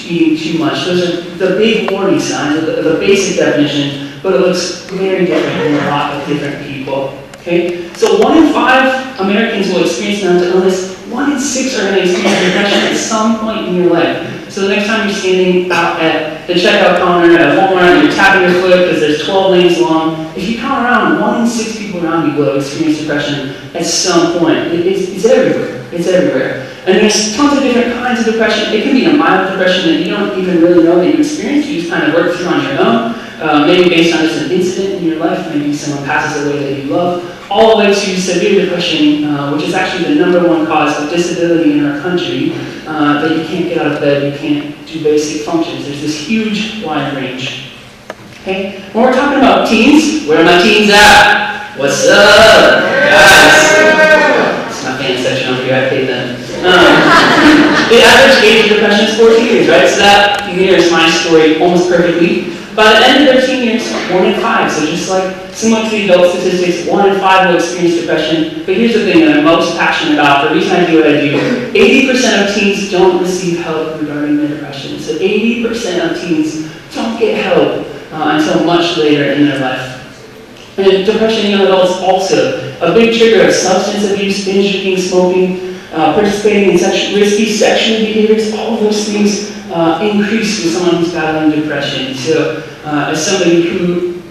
eating too much. Those are the big warning signs of the basic definition, but it looks very different in a lot of different people. Okay? So 1 in 5 Americans will experience mental illness. 1 in 6 are going to experience depression at some point in your life. So the next time you're standing out at the checkout counter at Willmar and you're tapping your foot because there's 12 lanes long, if you count around, 1 in 6 people around you will experience depression at some point. It's everywhere. It's everywhere. And there's tons of different kinds of depression. It can be a mild depression that you don't even really know that you experience. You just kind of work through on your own. Maybe based on just an incident in your life. Maybe someone passes away that you love. All the way to severe depression, which is actually the #1 cause of disability in our country, that you can't get out of bed, you can't do basic functions. There's this huge wide range. Okay? When we're talking about teens, where are my teens at? What's up, guys? It's my fan section over here, I paid them. The average age of depression is 14 years, right? So that mirrors my story almost perfectly. By the end of their teen years, 1 in 5. So just like similar to the adult statistics, 1 in 5 will experience depression. But here's the thing that I'm most passionate about. The reason I do what I do, 80% of teens don't receive help regarding their depression. So 80% of teens don't get help until much later in their life. And depression in young adults also a big trigger of substance abuse, binge drinking, smoking, participating in risky sexual behaviors. All of those things increase with someone who's battling depression. So as somebody who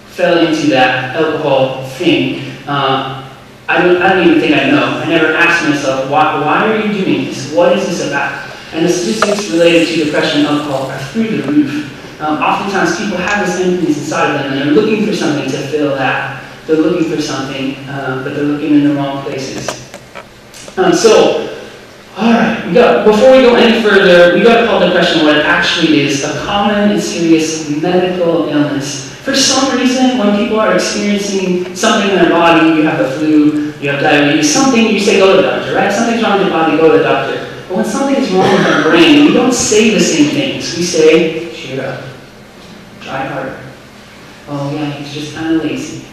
fell into that alcohol thing, I don't even think I know. I never asked myself, why are you doing this? What is this about? And the statistics related to depression and alcohol are through the roof. Oftentimes people have this emptiness inside of them and they're looking for something to fill that. They're looking for something, but they're looking in the wrong places. Alright, before we go any further, we got to call depression what it actually is, a common and serious medical illness. For some reason, when people are experiencing something in their body, you have the flu, you have diabetes, something, you say go to the doctor, right? Something's wrong with your body, go to the doctor. But when something's wrong with our brain, we don't say the same things. We say, cheer up, try harder. Oh yeah, he's just kind of lazy.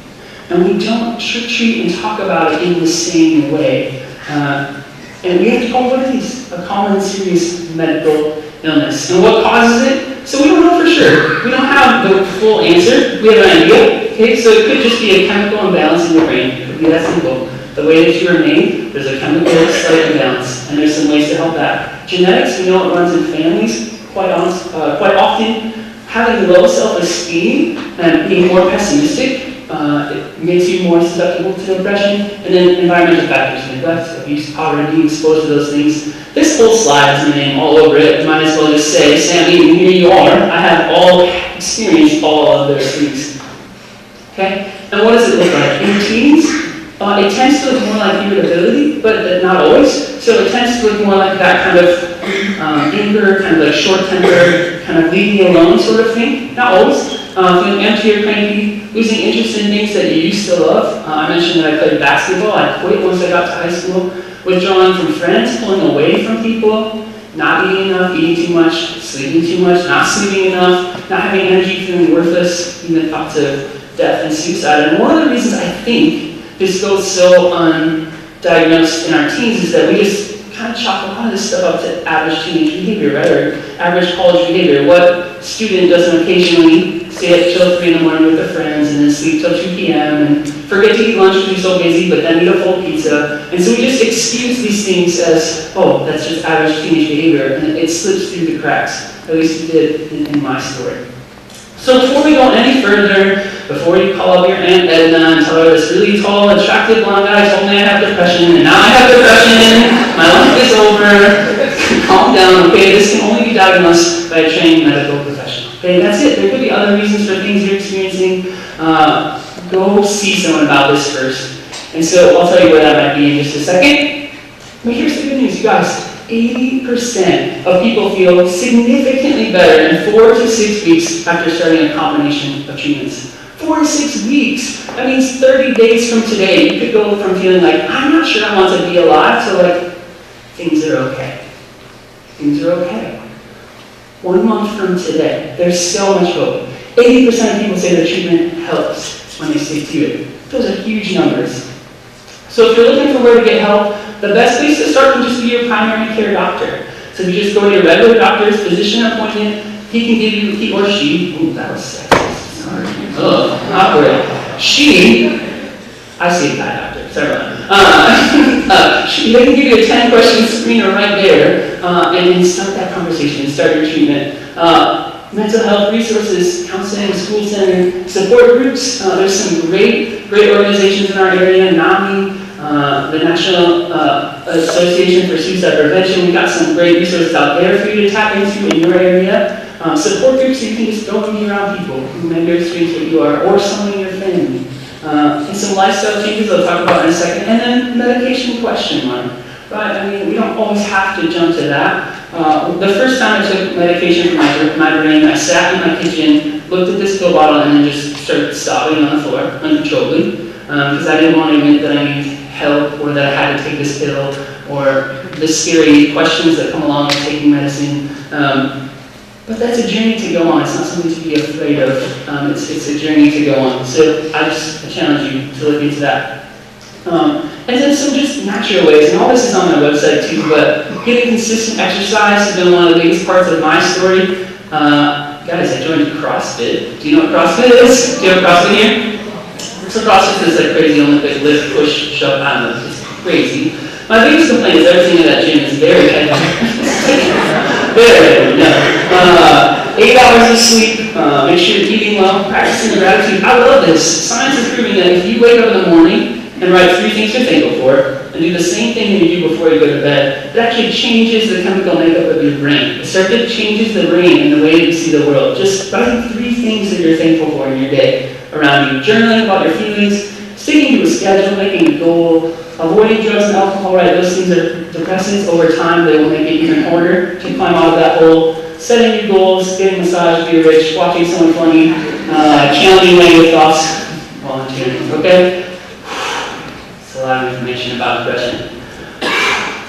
And we don't treat and talk about it in the same way. And we have to call what it is, a common and serious medical illness. And what causes it? So we don't know for sure. We don't have the full answer. We have an idea. Okay, so it could just be a chemical imbalance in your brain. It could be that simple. The way that you are made, there's a chemical slight imbalance, and there's some ways to help that. Genetics, we know it runs in families. Quite often, having low self-esteem and being more pessimistic, it makes you more susceptible to depression. And then environmental factors, neglect, abuse, poverty, being exposed to those things. This whole slide has my name all over it. You might as well just say, Sam Eaton, here you are. I have experienced all of those things. Okay? And what does it look like? In teens, it tends to look more like irritability, but not always. So it tends to look more like that kind of anger, kind of like short temper, kind of leave me alone sort of thing. Not always. Feeling empty or cranky, losing interest in things that you used to love. I mentioned that I played basketball. I quit once I got to high school. Withdrawing from friends, pulling away from people, not eating enough, eating too much, sleeping too much, not sleeping enough, not having energy, feeling worthless, even thoughts of death and suicide. And one of the reasons I think this goes so undiagnosed in our teens is that we just kind of chalk a lot of this stuff up to average teenage behavior, right? Or average college behavior. What student doesn't occasionally stay up till 3 in the morning with their friends, and then sleep till 2 p.m., and forget to eat lunch because you're so busy, but then eat a full pizza. And so we just excuse these things as, oh, that's just average teenage behavior, and it slips through the cracks. At least it did in my story. So before we go any further, before you call up your Aunt Edna and tell her this really tall, attractive blonde guy told me I have depression, and now I have depression, my life is over, calm down, okay, this can only be diagnosed by a trained medical professional. Okay, that's it. There could be other reasons for things you're experiencing. Go see someone about this first. And so I'll tell you where that might be in just a second. But here's the good news, you guys. 80% of people feel significantly better in 4 to 6 weeks after starting a combination of treatments. 4 to 6 weeks. That means 30 days from today, you could go from feeling like, I'm not sure I want to be alive, to like, things are okay. Things are okay. 1 month from today, there's so much hope. 80% of people say their treatment helps when they stick to it. Those are huge numbers. So if you're looking for where to get help, the best place to start would just be your primary care doctor. So if you just go to your regular doctor's physician appointment, he can give you, he or she, ooh, that was sexist, sorry. Ugh, awkward. I say guy doctor, sorry about that. They can give you a 10-question screener right there, and then start that conversation, start your treatment. Mental health resources, counseling, school center, support groups. There's some great organizations in our area, NAMI, the National Association for Suicide Prevention. We've got some great resources out there for you to tap into in your area. Support groups, so you can just go and be around people who may be experienced what you are, or someone in your family. And some lifestyle changes I'll talk about in a second. And then medication question mark. Right? I mean, we don't always have to jump to that. The first time I took medication for my brain, I sat in my kitchen, looked at this pill bottle, and then just started sobbing on the floor uncontrollably because I didn't want to admit that I needed help or that I had to take this pill or the scary questions that come along with taking medicine. But that's a journey to go on. It's not something to be afraid of. It's a journey to go on. So I challenge you to look into that. And then some just natural ways, and all this is on my website too, but getting consistent exercise has been one of the biggest parts of my story. Guys, I joined CrossFit. Do you know what CrossFit is? Do you have CrossFit here? So CrossFit is like crazy Olympic lift, push, shove, I don't know, it's crazy. My biggest complaint is everything in that gym is very heavy. Very heavy, no. 8 hours of sleep, make sure you're eating well, practicing gratitude. I love this. Science is proving that if you wake up in the morning and write 3 things you're thankful for, and do the same thing that you do before you go to bed, it actually changes the chemical makeup of your brain. It changes the brain and the way that you see the world. Just writing 3 things that you're thankful for in your day around you. Journaling about your feelings, sticking to a schedule, making a goal, avoiding drugs and alcohol, right? Those things are depressants. Over time, they will make it even harder to climb out of that hole. Setting your goals, getting a massage, be rich, watching someone funny, challenging negative thoughts, volunteering, okay? A lot of information about depression.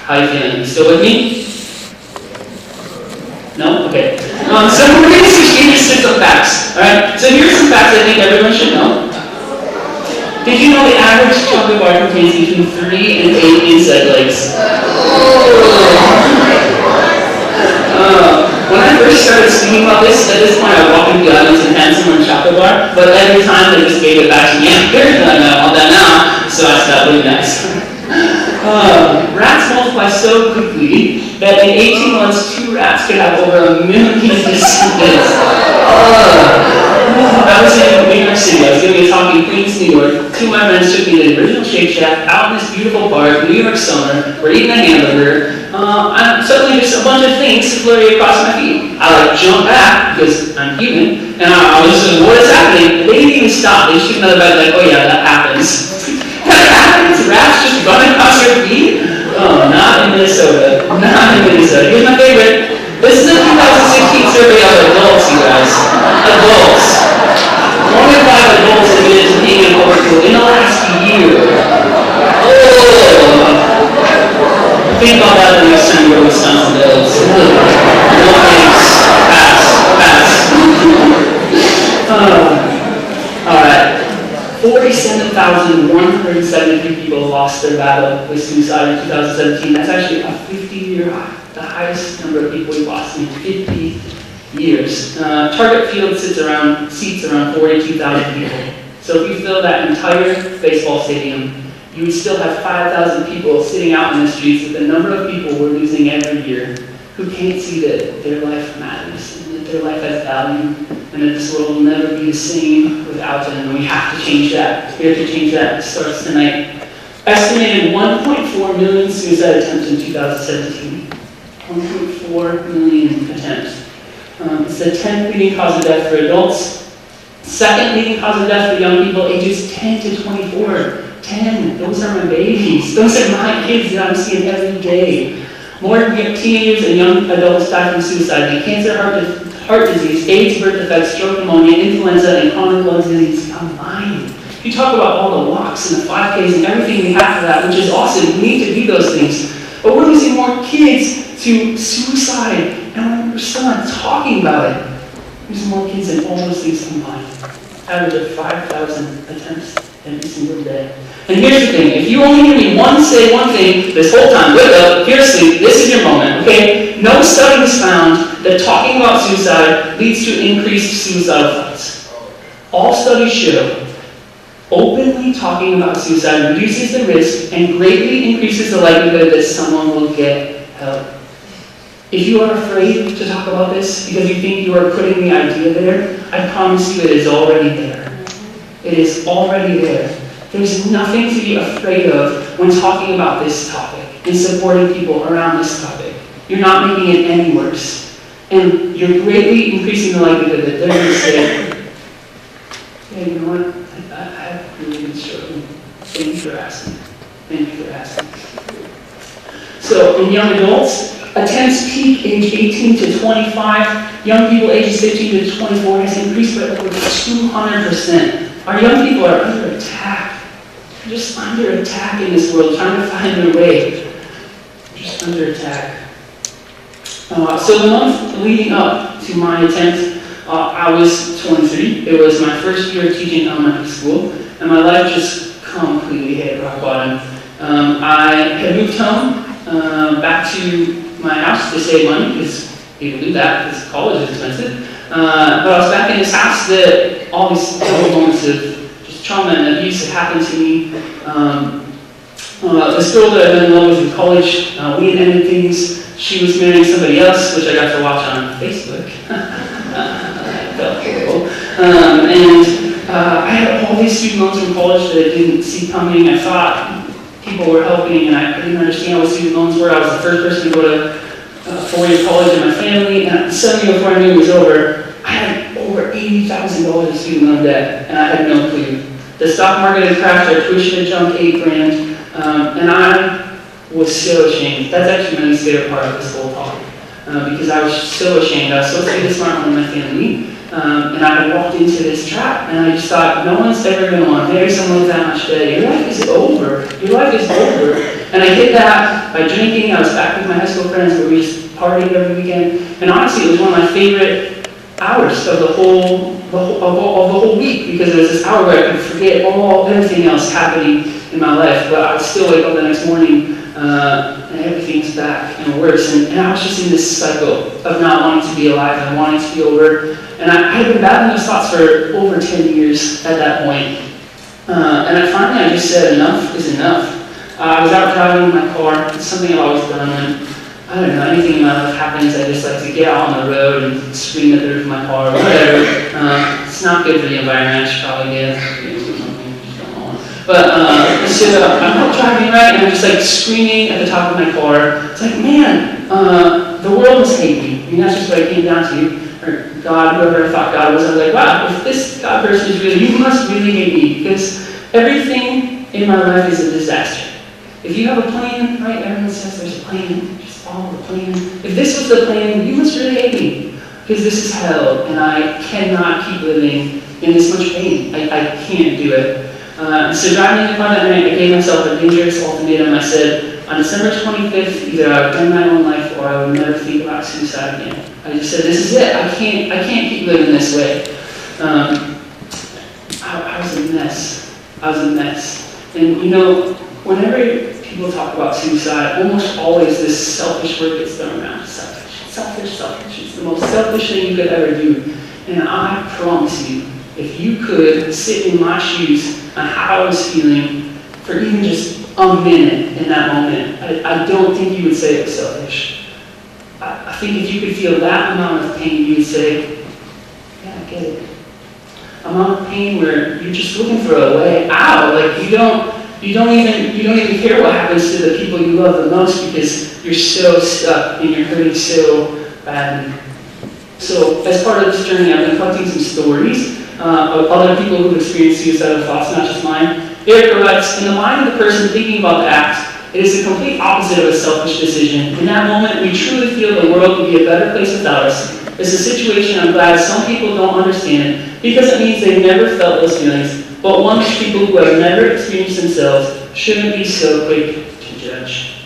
How are you feeling? You still with me? No? Okay. So we're going to give you some facts. Alright? So here's some facts I think everyone should know. Did you know the average chocolate bar contains between 3 and 8 insect legs? When I first started speaking about this, at this point I walked into the audience and handed someone a chocolate bar, but every time they just gave it back to me. I want that now, so I stopped doing that. Rats multiply so quickly that in 18 months, 2 rats could have over 1 million descendants. I was in New York City. I was giving a talk in Queens, New York. 2 of my friends took me to the original Shake Shack out in this beautiful park, New York summer. We're eating a hamburger. Suddenly just a bunch of things flurry across my feet. I jump back because I'm human, and I was just like, what is happening? They didn't even stop. They just took another bite like, oh yeah, that happens. That happens? Rats just run across your feet? Oh, not in Minnesota. Not in Minnesota. Here's my favorite. This is a 2016 survey of adults, you guys. Adults. 1 in 5 adults admitted to being in public school in the last year. Think about that the next time you go to Wisconsin Dells. No thanks. Pass. Alright. 47,173 people lost their battle with suicide in 2017. That's actually a 50-year high. The highest number of people we lost in 50 years. Target field seats around 42,000 people. So if you fill that entire baseball stadium, you would still have 5,000 people sitting out in the streets with the number of people we're losing every year who can't see that their life matters and that their life has value and that this world will never be the same without them. And we have to change that. We have to change that. It starts tonight. Estimated 1.4 million suicide attempts in 2017. 1.4 million attempts. It's the 10th leading cause of death for adults. Second leading cause of death for young people ages 10 to 24. 10, those are my babies. Those are my kids that I'm seeing every day. More teenagers and young adults die from suicide than cancer, heart disease, AIDS, birth defects, stroke, pneumonia, influenza, and chronic lung disease combined. You talk about all the walks and the 5Ks and everything we have for that, which is awesome. We need to do those things. But we're losing more kids to suicide, and we're still not talking about it. There's more kids than all those things combined. Average of 5,000 attempts every single day. And here's the thing, if you only hear me say one thing this whole time, wake up, seriously, this is your moment, okay? No study has found that talking about suicide leads to increased suicidal thoughts. All studies show openly talking about suicide reduces the risk and greatly increases the likelihood that someone will get help. If you are afraid to talk about this because you think you are putting the idea there, I promise you it is already there. It is already there. There's nothing to be afraid of when talking about this topic and supporting people around this topic. You're not making it any worse. And you're greatly increasing the likelihood that they're going to say, yeah, you know what? I've really been struggling. Thank you for asking. Thank you for asking. So, in young adults, attempts peak age 18 to 25. Young people ages 15 to 24 has increased by over 200%. Our young people are under attack. They're just under attack in this world, trying to find their way. Just under attack. So the month leading up to my attempt, I was 23. It was my first year teaching elementary school, and my life just completely hit rock bottom. I had moved home back to my house to save money, because people do that, because college is expensive. But I was back in this house that all these moments of just trauma and abuse had happened to me. This girl that I'd been in love with in college, we had ended things. She was marrying somebody else, which I got to watch on Facebook. That felt horrible. I had all these student loans from college that I didn't see coming. I thought people were helping, and I didn't understand what student loans were. I was the first person to go to 4-year college in my family, and suddenly before I knew it was over, I had over $80,000 in student loan debt, and I had no clue. The stock market had crashed, our tuition had jumped $8,000, and I was so ashamed. That's actually my least favorite part of this whole talk, because I was so ashamed. I was supposed to be the smart one in my family, and I had walked into this trap, and I just thought, no one's ever going to want to marry someone with that much debt. Your life is over. Your life is over. And I did that by drinking. I was back with my high school friends where we just partied every weekend. And honestly, it was one of my favorite hours of the whole week, because it was this hour where I could forget everything else happening in my life. But I would still wake up the next morning and everything's back and worse. And I was just in this cycle of not wanting to be alive and wanting to be over. And I had been battling those thoughts for over 10 years at that point. And finally I just said, enough is enough. I was out driving in my car. It's something I've always done. And I don't know, anything in my life happens, I just like to get out on the road and scream at the roof of my car or whatever. It's not good for the environment. I should probably get something. But so I'm out driving, right, and I'm just like screaming at the top of my car. It's like, man, the world must hate me. I mean, that's just what it came down to. Or God, whoever I thought God was, I was like, wow, if this God person is really, you must really hate me, because everything in my life is a disaster. If you have a plan, right, everyone says there's a plan, just follow the plan. If this was the plan, you must really hate me, because this is hell, and I cannot keep living in this much pain. I can't do it. So driving in the car that night, I gave myself a dangerous ultimatum. I said, on December 25th, either I would end my own life or I would never think about suicide again. I just said, this is it. I can't keep living this way. I was a mess. I was a mess. And you know, whenever people talk about suicide, almost always this selfish word gets thrown around. Selfish. selfish. It's the most selfish thing you could ever do. And I promise you, if you could sit in my shoes on how I was feeling for even just a minute in that moment, I don't think you would say it was selfish. I think if you could feel that amount of pain, you would say, yeah, I get it. Amount of pain where you're just looking for a way out. Like you don't even care what happens to the people you love the most because you're so stuck and you're hurting so badly. So as part of this journey, I've been collecting some stories of other people who've experienced suicidal thoughts, not just mine. Eric writes, in the mind of the person thinking about the act, it is the complete opposite of a selfish decision. In that moment, we truly feel the world would be a better place without us. It's a situation I'm glad some people don't understand because it means they've never felt those feelings, but one which people who have never experienced themselves shouldn't be so quick to judge.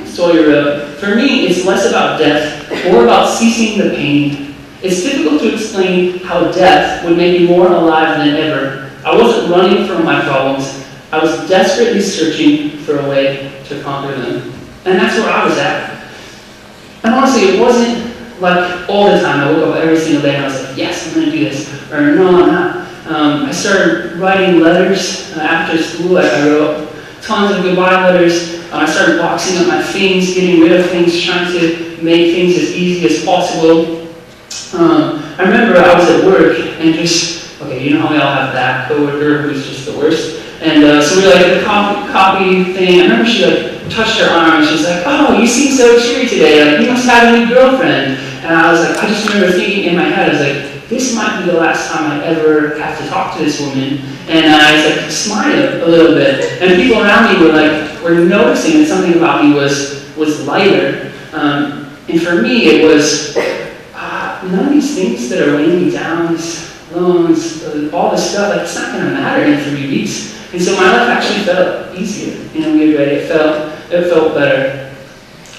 Sawyer wrote, for me, it's less about death, more about ceasing the pain. It's difficult to explain how death would make me more alive than ever. I wasn't running from my problems. I was desperately searching for a way to conquer them. And that's where I was at. And honestly, it wasn't like all the time. I woke up every single day and I was like, yes, I'm going to do this. Or no, I'm not. I started writing letters after school. I wrote tons of goodbye letters. I started boxing up my things, getting rid of things, trying to make things as easy as possible. I remember I was at work and just, okay, you know how we all have that coworker who's just the worst. And so we were like at the coffee thing. I remember she like touched her arm and she's like, oh, you seem so cheery today. Like, you must have a new girlfriend. And I was like, I just remember thinking in my head, I was like, this might be the last time I ever have to talk to this woman. And I was like, smiled a little bit. And people around me were noticing that something about me was lighter. And for me, it was none of these things that are weighing me down, these loans, all this stuff, like it's not going to matter in 3 weeks. And so my life actually felt easier in a weird way. It felt better.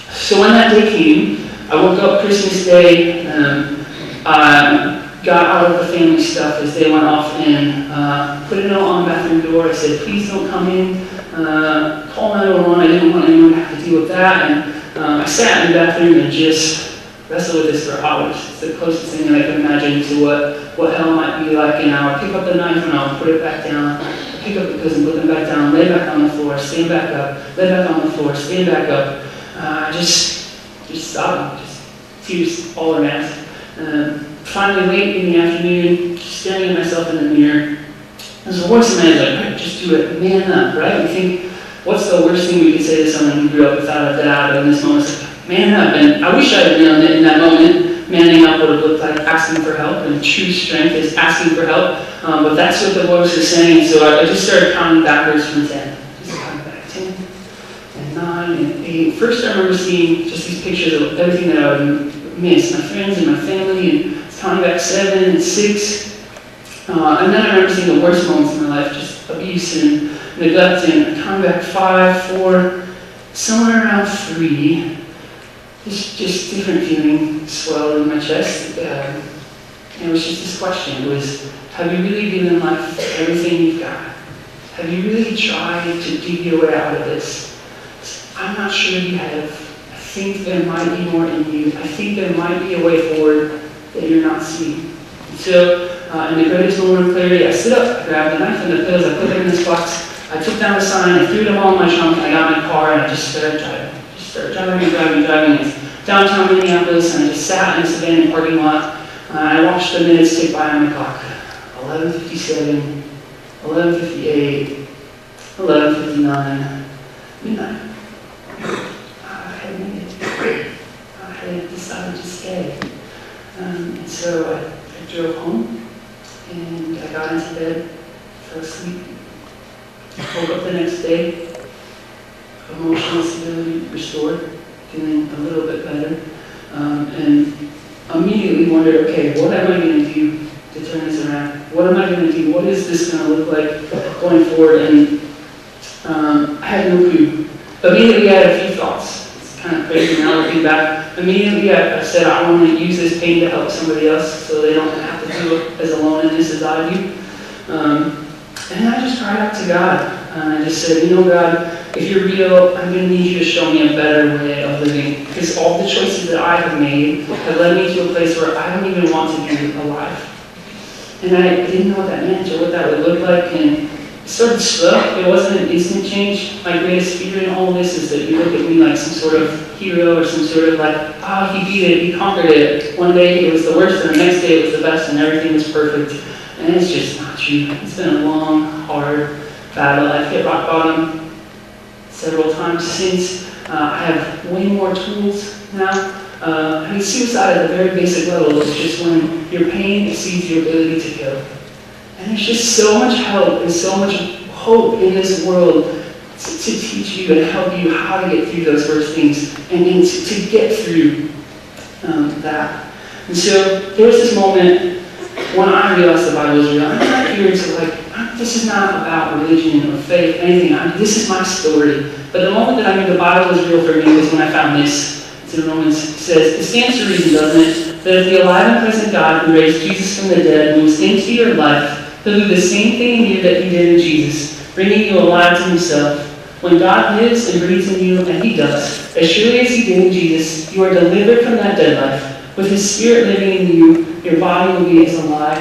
So when that day came, I woke up Christmas Day, got out of the family stuff as they went off and put a note on the bathroom door. I said, please don't come in, call 911. I didn't want anyone to have to deal with that. And I sat in the bathroom and just wrestled with this for hours. It's the closest thing that I can imagine to what hell might be like. And I would pick up the knife and I would put it back down. I'd pick up the pills and put them back down, lay back on the floor, stand back up, lay back on the floor, stand back up. Just sobbing, just tears all around. Finally, late in the afternoon, staring at myself in the mirror, there's a voice in my head like, right, just do it, man up, right? We think, what's the worst thing we could say to someone who grew up without a dad? And in this moment, it's like, man up. And I wish I had known that in that moment, manning up would have looked like asking for help, and true strength is asking for help. But that's what the voice is saying. So I just started counting backwards from 10. Just counting back 10, and 9, and 8. First, I remember seeing just these pictures of everything that I would miss, my friends and my family, and counting back 7 and 6. And then I remember seeing the worst moments in my life, just abuse and neglect, and counting back 5, 4, somewhere around 3. Just different feelings swelled in my chest. And it was just this question, was, have you really given life everything you've got? Have you really tried to dig your way out of this? I'm not sure you have. I think there might be more in you. I think there might be a way forward that you're not seeing. So, in the greatest moment of clarity, I stood up, I grabbed the knife and the pills, I put them in this box, I took down the sign, I threw them all in my trunk, and I got in my car and I just started driving. Driving. It's downtown Minneapolis, and I just sat in this abandoned parking lot. I watched the minutes tick by on my clock. 11:57, 11:58, 11:59, midnight. I had made it. I had decided to stay. And so I drove home, and I got into bed, fell asleep. I woke up the next day. Emotional stability restored, feeling a little bit better, and immediately wondered, okay, what am I going to do to turn this around? What am I going to do? What is this going to look like going forward? And I had no clue. Immediately I had a few thoughts. It's kind of crazy now looking back. Immediately I said I want to use this pain to help somebody else so they don't have to do it as alone in this as I do. And I just cried out to God. And I just said, you know, God, if you're real, I'm going to need you to show me a better way of living. Because all the choices that I have made have led me to a place where I don't even want to be alive. And I didn't know what that meant or what that would look like. And it started slow. It wasn't an instant change. My greatest fear in all of this is that you look at me like some sort of hero or some sort of like, he beat it, he conquered it. One day it was the worst, and the next day it was the best, and everything was perfect. And it's just not true. It's been a long, hard battle. I've hit rock bottom several times since. I have way more tools now. I mean, suicide at a very basic level is just when your pain exceeds your ability to kill. And there's just so much help and so much hope in this world to teach you and help you how to get through those worst things and to get through that. And so there was this moment when I realized the Bible was real. I'm not here to this is not about religion or faith, anything. This is my story. But the moment that I knew the Bible was real for me was when I found this. It's in Romans. It says, it stands to reason, doesn't it, that if the alive and present God who raised Jesus from the dead moves into your life, he'll do the same thing in you that he did in Jesus, bringing you alive to himself. When God lives and breathes in you, and he does, as surely as he did in Jesus, you are delivered from that dead life. With his spirit living in you, your body will be as alive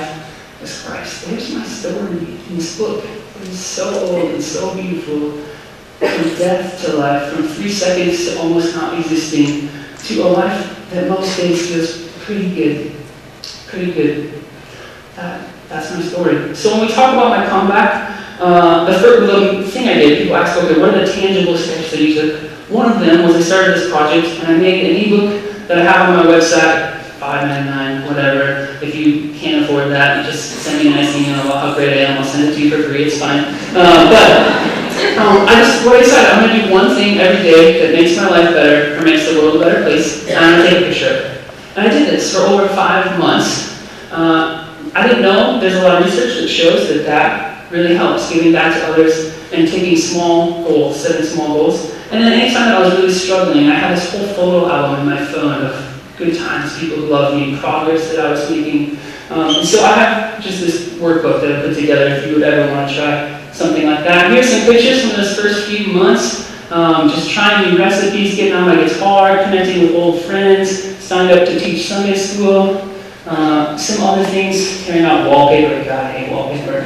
as Christ. There's my story in this book. It is so old and so beautiful. From death to life, from 3 seconds to almost not existing, to a life that most days feels pretty good. Pretty good. That's my story. So when we talk about my comeback, the thing I did, people ask, okay, what are the tangible steps that you took? One of them was I started this project, and I made an ebook that I have on my website, $5.99, whatever. If you can't afford that, you just send me a nice email about how great I am. I'll send it to you for free, it's fine. I decided I'm going to do one thing every day that makes my life better or makes the world a better place, and I'm going to take a picture of it. And I did this for over 5 months. I didn't know, there's a lot of research that shows that really helps giving back to others and taking small goals, setting small goals. And then anytime that I was really struggling, I had this whole photo album in my phone of good times, people who loved me, progress that I was making. And so I have just this workbook that I put together if you would ever want to try something like that. Here's some pictures from those first few months. Just trying new recipes, getting on my guitar, connecting with old friends, signed up to teach Sunday school. Some other things, carrying out wallpaper. God, I hate wallpaper.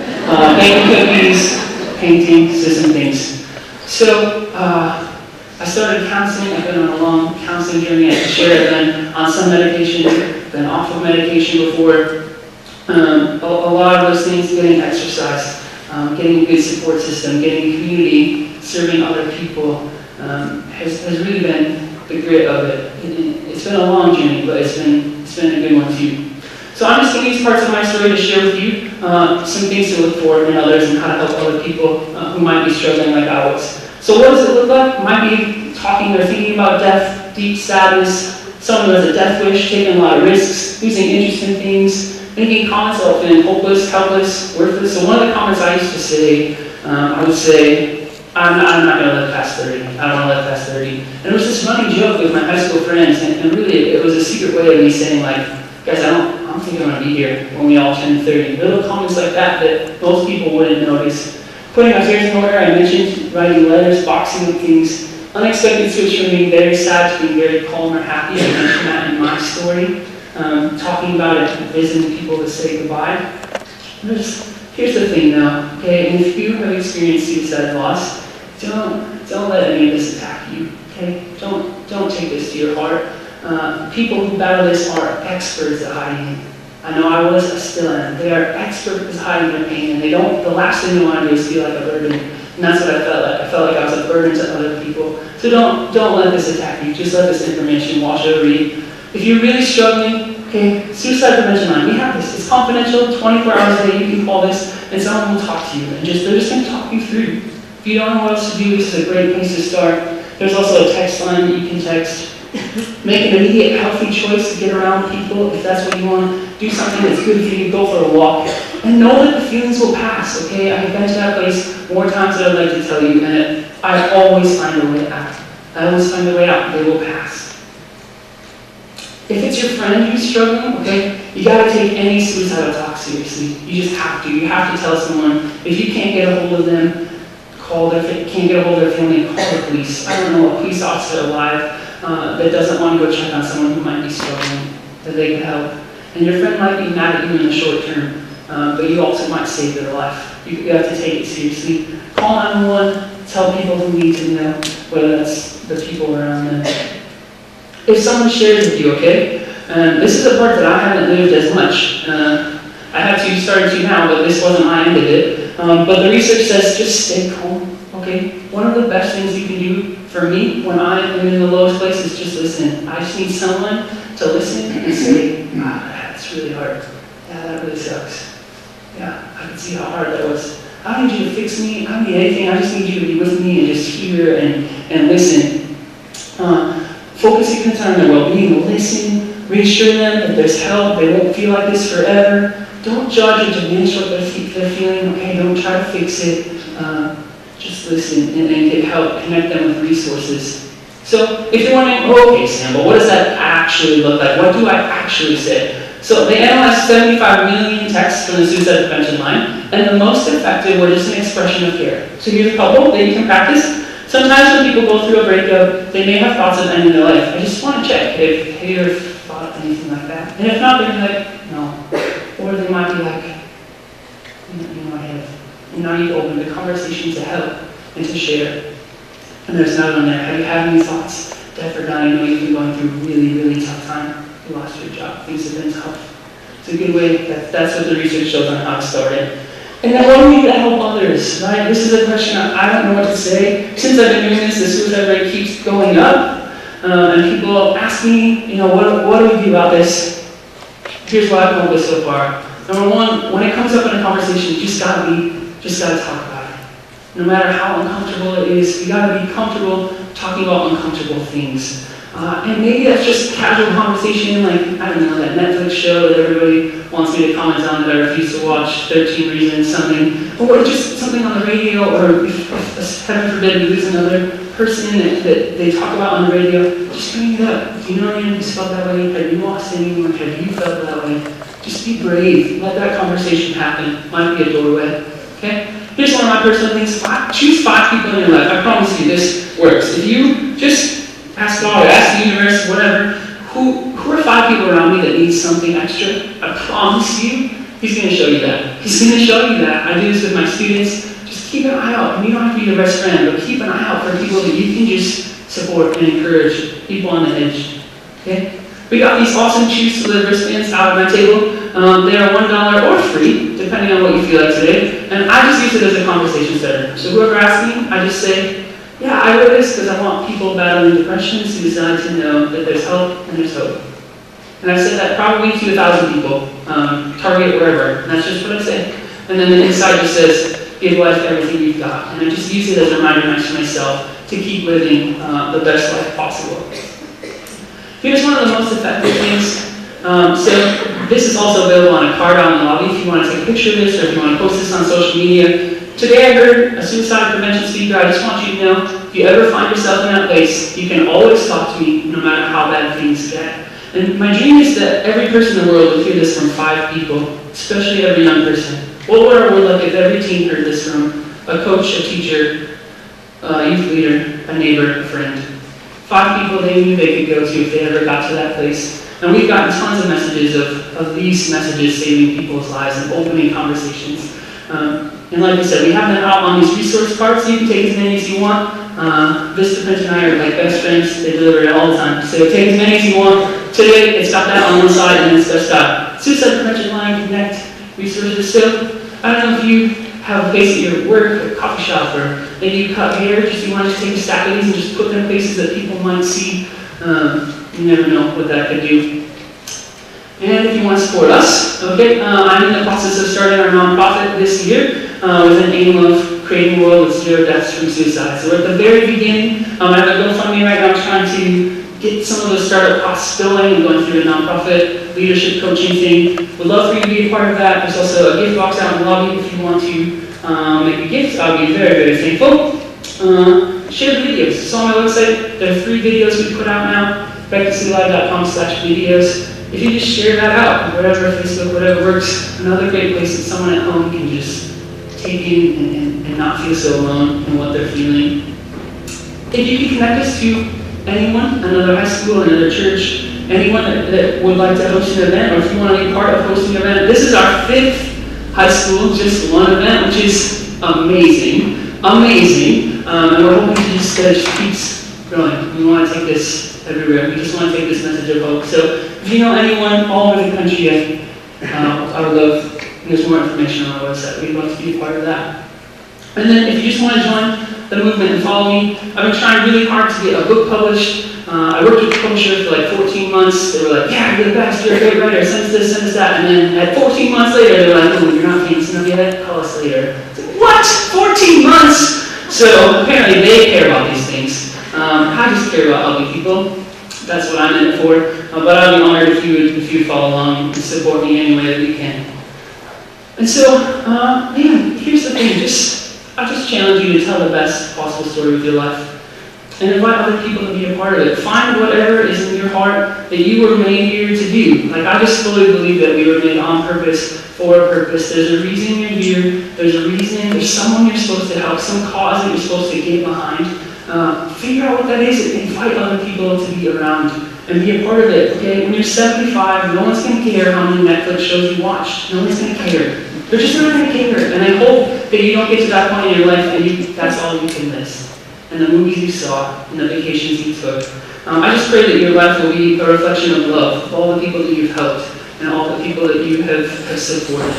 Baking cookies, painting, so some things. So I started counseling. I've been on a long counseling journey. I can share. I've been on some medication, been off of medication before. A lot of those things, getting exercise, getting a good support system, getting community, serving other people has really been the grit of it. It's been a long journey, but it's been a good one too. So I'm just going to use parts of my story to share with you some things to look for in others and how to help other people who might be struggling like I was. So what does it look like? Might be talking or thinking about death, deep sadness, someone who has a death wish, taking a lot of risks, losing interest in things, making comments that have been hopeless, helpless, worthless. So one of the comments I used to say, I would say, I'm not going to live past 30. I don't want to live past 30. And it was this running joke with my high school friends, and really it was a secret way of me saying, like, guys, I don't think I'm going to be here when we all turn 30. Little comments like that most people wouldn't notice. Putting my affairs in order, I mentioned writing letters, boxing with things, unexpected switch from being very sad to being very calm or happy. I mentioned that in my story. Talking about it, visiting people to say goodbye. Here's the thing though, okay, and if you have experienced suicide loss, don't let any of this attack you, okay? Don't take this to your heart. People who battle this are experts at hiding it. I know I still am. They are experts at hiding their pain, and the last thing they want to do is feel like a burden. And that's what I felt like. I felt like I was a burden to other people. So don't let this attack you. Just let this information wash over you. If you're really struggling, okay, suicide prevention line, we have this. It's confidential, 24 hours a day. You can call this, and someone will talk to you. And they're just going to talk you through. If you don't know what else to do, this is a great place to start. There's also a text line that you can text. Make an immediate healthy choice to get around people if that's what you want. Do something that's good for you. Go for a walk. And know that the feelings will pass, okay? I've been to that place more times than I'd like to tell you, and I always find a way out. I always find a way out. They will pass. If it's your friend who's struggling, okay, you got to take any suicidal talk seriously. You just have to. You have to tell someone. If you can't get a hold of them, can't get a hold of their family, call the police. I don't know a police officer alive that doesn't want to go check on someone who might be struggling, that they can help. And your friend might be mad at you in the short term, but you also might save their life. You have to take it seriously. Call 911, tell people who need to know, whether that's the people around them. If someone shares with you, okay? This is the part that I haven't lived as much. I have to start to now, but this wasn't my end of it. But the research says just stay calm, okay? One of the best things you can do for me when I am in the lowest place is just listen. I just need someone to listen and say, that's really hard. Yeah, that really sucks. Yeah, I can see how hard that was. I don't need you to fix me. I don't need anything. I just need you to be with me and just hear and listen. Focus your concern on their well-being. Listen. Reassure them that there's help. They won't feel like this forever. Don't judge or diminish what they're feeling. Okay, don't try to fix it. Just listen and get help. Connect them with resources. So if you're wondering, okay, Sam, but what does that actually look like? What do I actually say? So they analyzed 75 million texts from the suicide prevention line, and the most effective were just an expression of care. So here's a couple that you can practice. Sometimes when people go through a breakup, they may have thoughts of ending their life. I just want to check if have you ever thought anything like that? And if not, they're like, no. Or they might be like, you know, I have. And now you open the conversation to help and to share. And there's another one there. Have you had any thoughts? Death or dying? I know you've been going through a really, really tough time. You lost your job. Things have been tough. It's a good way. That's what the research shows on how to start it. And then what do we do to help others, right? This is a question I don't know what to say. Since I've been doing this, the suicide rate keeps going up. And people ask me, you know, what do we do about this? Here's what I've come up with so far. Number one, when it comes up in a conversation, you just gotta talk about it. No matter how uncomfortable it is, you gotta be comfortable talking about uncomfortable things. And maybe that's just casual conversation, like, I don't know, that Netflix show that everybody wants me to comment on that I refuse to watch, 13 Reasons, something, or just something on the radio, or if heaven forbid we lose another person that they talk about on the radio, just bring it up. Do you know anyone who's felt that way? Have you lost anyone? Have you felt that way? Just be brave. Let that conversation happen. Might be a doorway. Okay? Here's one of my personal things. Choose 5 people in your life. I promise you this works. If you just ask God, ask the universe, whatever, who are 5 people around me that need something extra? I promise you, He's going to show you that. He's going to show you that. I do this with my students. Just keep an eye out. And you don't have to be your best friend, but keep an eye out for people that you can just support and encourage. People on the edge. Okay? We got these awesome Choose to Live wristbands out on my table. They are $1 or free, depending on what you feel like today. And I just use it as a conversation starter. So whoever asks me, I just say, yeah, I wear this because I want people battling depression, suicide to know that there's help and there's hope. And I've said that probably to 1,000 people, Target, wherever. And that's just what I say. And then the inside just says, give life everything you've got. And I just use it as a reminder next to myself to keep living the best life possible. Here's one of the most effective things. So this is also available on a card out in the lobby if you want to take a picture of this or if you want to post this on social media. Today I heard a suicide prevention speaker. I just want you to know, if you ever find yourself in that place, you can always talk to me no matter how bad things get. And my dream is that every person in the world would hear this from 5 people, especially every young person. What would our world look if every teen heard this from a coach, a teacher, a youth leader, a neighbor, a friend? 5 people they knew they could go to if they ever got to that place. And we've gotten tons of messages of these messages saving people's lives and opening conversations. And like I said, we have them out on these resource cards, so you can take as many as you want. Vistaprint and I are like best friends. They deliver it all the time. So take as many as you want. Today, it's got that on one side, and it's just got Suicide Prevention Line, Connect, resources. So I don't know if you have a place at your work, a coffee shop, or maybe you cut hair, just you want to just take a stack of these and just put them in places that people might see. You never know what that could do. And if you want to support us, okay, I'm in the process of starting our nonprofit this year with an aim of creating a world with 0 deaths from suicide. So we're at the very beginning. I have a GoFundMe right now trying to get some of those startup costs going and going through a nonprofit leadership coaching thing. We'd love for you to be a part of that. There's also a gift box out in the lobby if you want to make a gift. I'll be very, very thankful. Share the videos. It's on my website. There are 3 videos we put out now, rectoclive.com/videos. If you just share that out, whatever, Facebook, whatever works, another great place that someone at home can just take in and not feel so alone in what they're feeling. If you can connect us to anyone, another high school, another church, anyone that would like to host an event, or if you want to be part of hosting an event, this is our 5th high school, just one event, which is amazing, amazing. And we're hoping to just keeps growing. We want to take this everywhere. We just want to take this message of hope. So if you know anyone all over the country, I would love, there's more information on our website. We'd love to be a part of that. And then if you just want to join the movement and follow me, I've been trying really hard to get a book published. I worked with the publisher for like 14 months. They were like, yeah, you're the best, you're a great writer, send us this, send us that. And then at 14 months later, they're like, oh, you're not famous enough yet, call us later. It's like, what? 14 months? So apparently they care about these things. I just care about helping people. That's what I'm in it for. But I'd be honored if you would follow along and support me any way that you can. And so, man, here's the thing. I just challenge you to tell the best possible story of your life. And invite other people to be a part of it. Find whatever is in your heart that you were made here to do. Like, I just fully believe that we were made on purpose, for a purpose. There's a reason you're here. There's a reason. There's someone you're supposed to help, some cause that you're supposed to get behind. Figure out what that is and invite other people to be around and be a part of it. Okay? When you're 75, no one's going to care how many Netflix shows you watched. No one's going to care. They're just not going to care. And I hope that you don't get to that point in your life and that's all you can miss. And the movies you saw, and the vacations you took. I just pray that your life will be a reflection of love, of all the people that you've helped, and all the people that you have supported.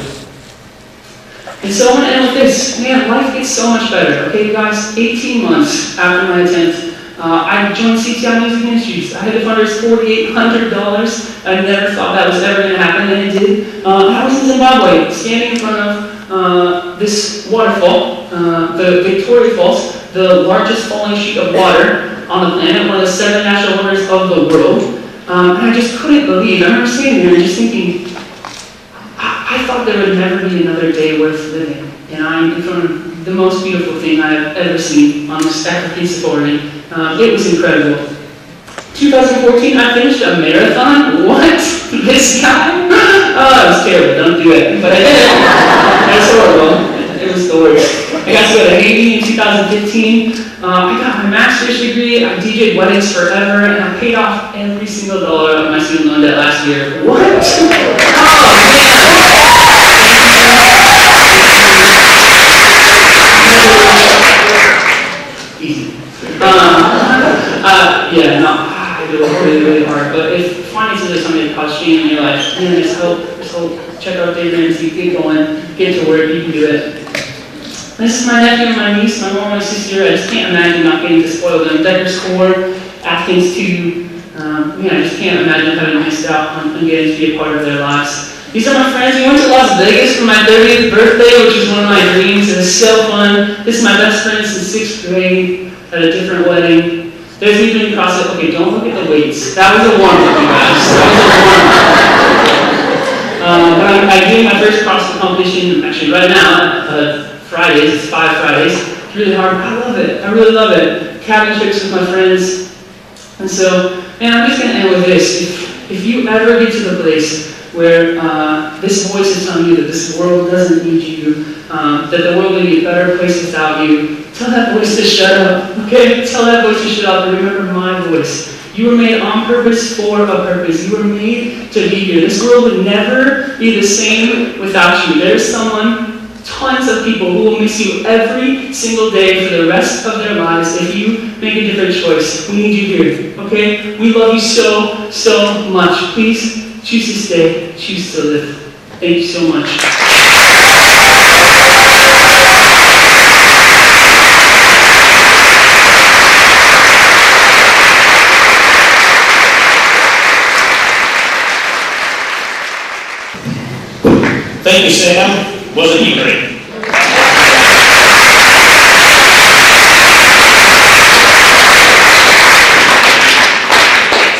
And so I want to end with this. Man, life gets so much better. Okay, guys, 18 months after my attempt, I joined CTI Music Ministries. I had to fundraise $4,800. I never thought that was ever going to happen, and it did. I was in Zimbabwe, standing in front of this waterfall, the Victoria Falls, the largest falling sheet of water on the planet, one of the 7 natural wonders of the world. And I just couldn't believe. I remember standing there and just thinking, I thought there would never be another day worth living. And I'm in front of the most beautiful thing I have ever seen on this piece of Oregon. It was incredible. 2014, I finished a marathon. What? This guy? Oh, it was terrible. Don't do it. But I did it. That's horrible. It was the worst. I got to go to Haiti in 2015. I got my master's degree. I DJ'd weddings forever, and I paid off every single dollar of my student loan debt last year. What? Oh, man. Easy. Yeah, no, I do it really, really hard. But if finances are something that causes strain in your life, man, just hope. Check out Dave Ramsey, get going, get to work, you can do it. This is my nephew and my niece, my mom and my sister. I just can't imagine not getting to spoil them. Deckers 4, Atkins 2. I just can't imagine having missed out on getting to be a part of their lives. These are my friends. We went to Las Vegas for my 30th birthday, which is one of my dreams. It was so fun. This is my best friend since 6th grade at a different wedding. There's even CrossFit. Okay, don't look at the weights. That was a warm-up, you guys. That was a warm-up. I'm doing my first CrossFit competition, actually right now, Fridays, it's 5 Fridays. It's really hard. I love it. I really love it. Cabin trips with my friends. And so, man, I'm just going to end with this. If you ever get to the place where this voice is telling you that this world doesn't need you, that the world would be a better place without you, tell that voice to shut up, okay? Tell that voice to shut up and remember my voice. You were made on purpose for a purpose. You were made to be here. This world would never be the same without you. There's tons of people who will miss you every single day for the rest of their lives if you make a different choice. We need you here, okay? We love you so, so much. Please choose to stay, choose to live. Thank you so much. Thank you, Sam. Wasn't he great?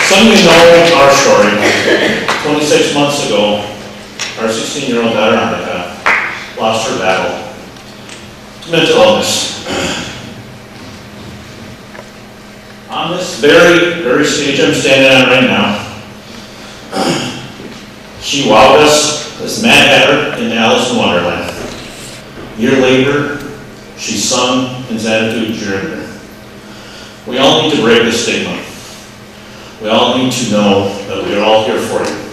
Some of you know our story. 26 months ago, our 16-year-old daughter, Annika, lost her battle to mental illness. On this very stage I'm standing on right now, she wowed us as Mad Hatter in Alice in Wonderland. year later, she's sung in Xanadu Junior. We all need to break the stigma. We all need to know that we are all here for you.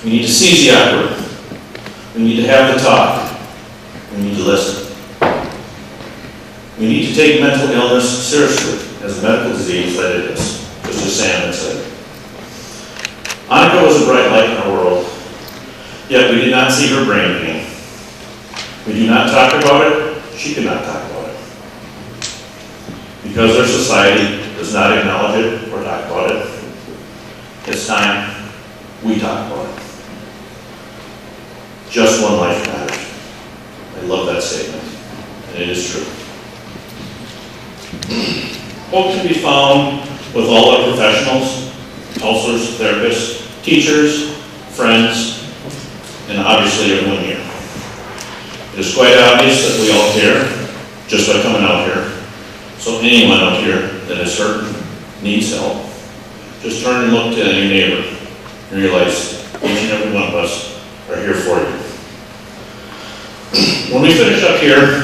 We need to seize the awkward. We need to have the talk. We need to listen. We need to take mental illness seriously as a medical disease that it is, just as Sam had said. Annika was a bright light in our world, yet we did not see her brain pain. We do not talk about it, she could not talk about it. Because our society does not acknowledge it or talk about it, it's time we talk about it. Just one life matters. I love that statement, and it is true. Hope can be found with all our professionals, counselors, therapists, teachers, friends, and obviously everyone here. It is quite obvious that we all care just by coming out here. So anyone out here that is hurt, needs help, just turn and look to your neighbor and realize each and every one of us are here for you. When we finish up here,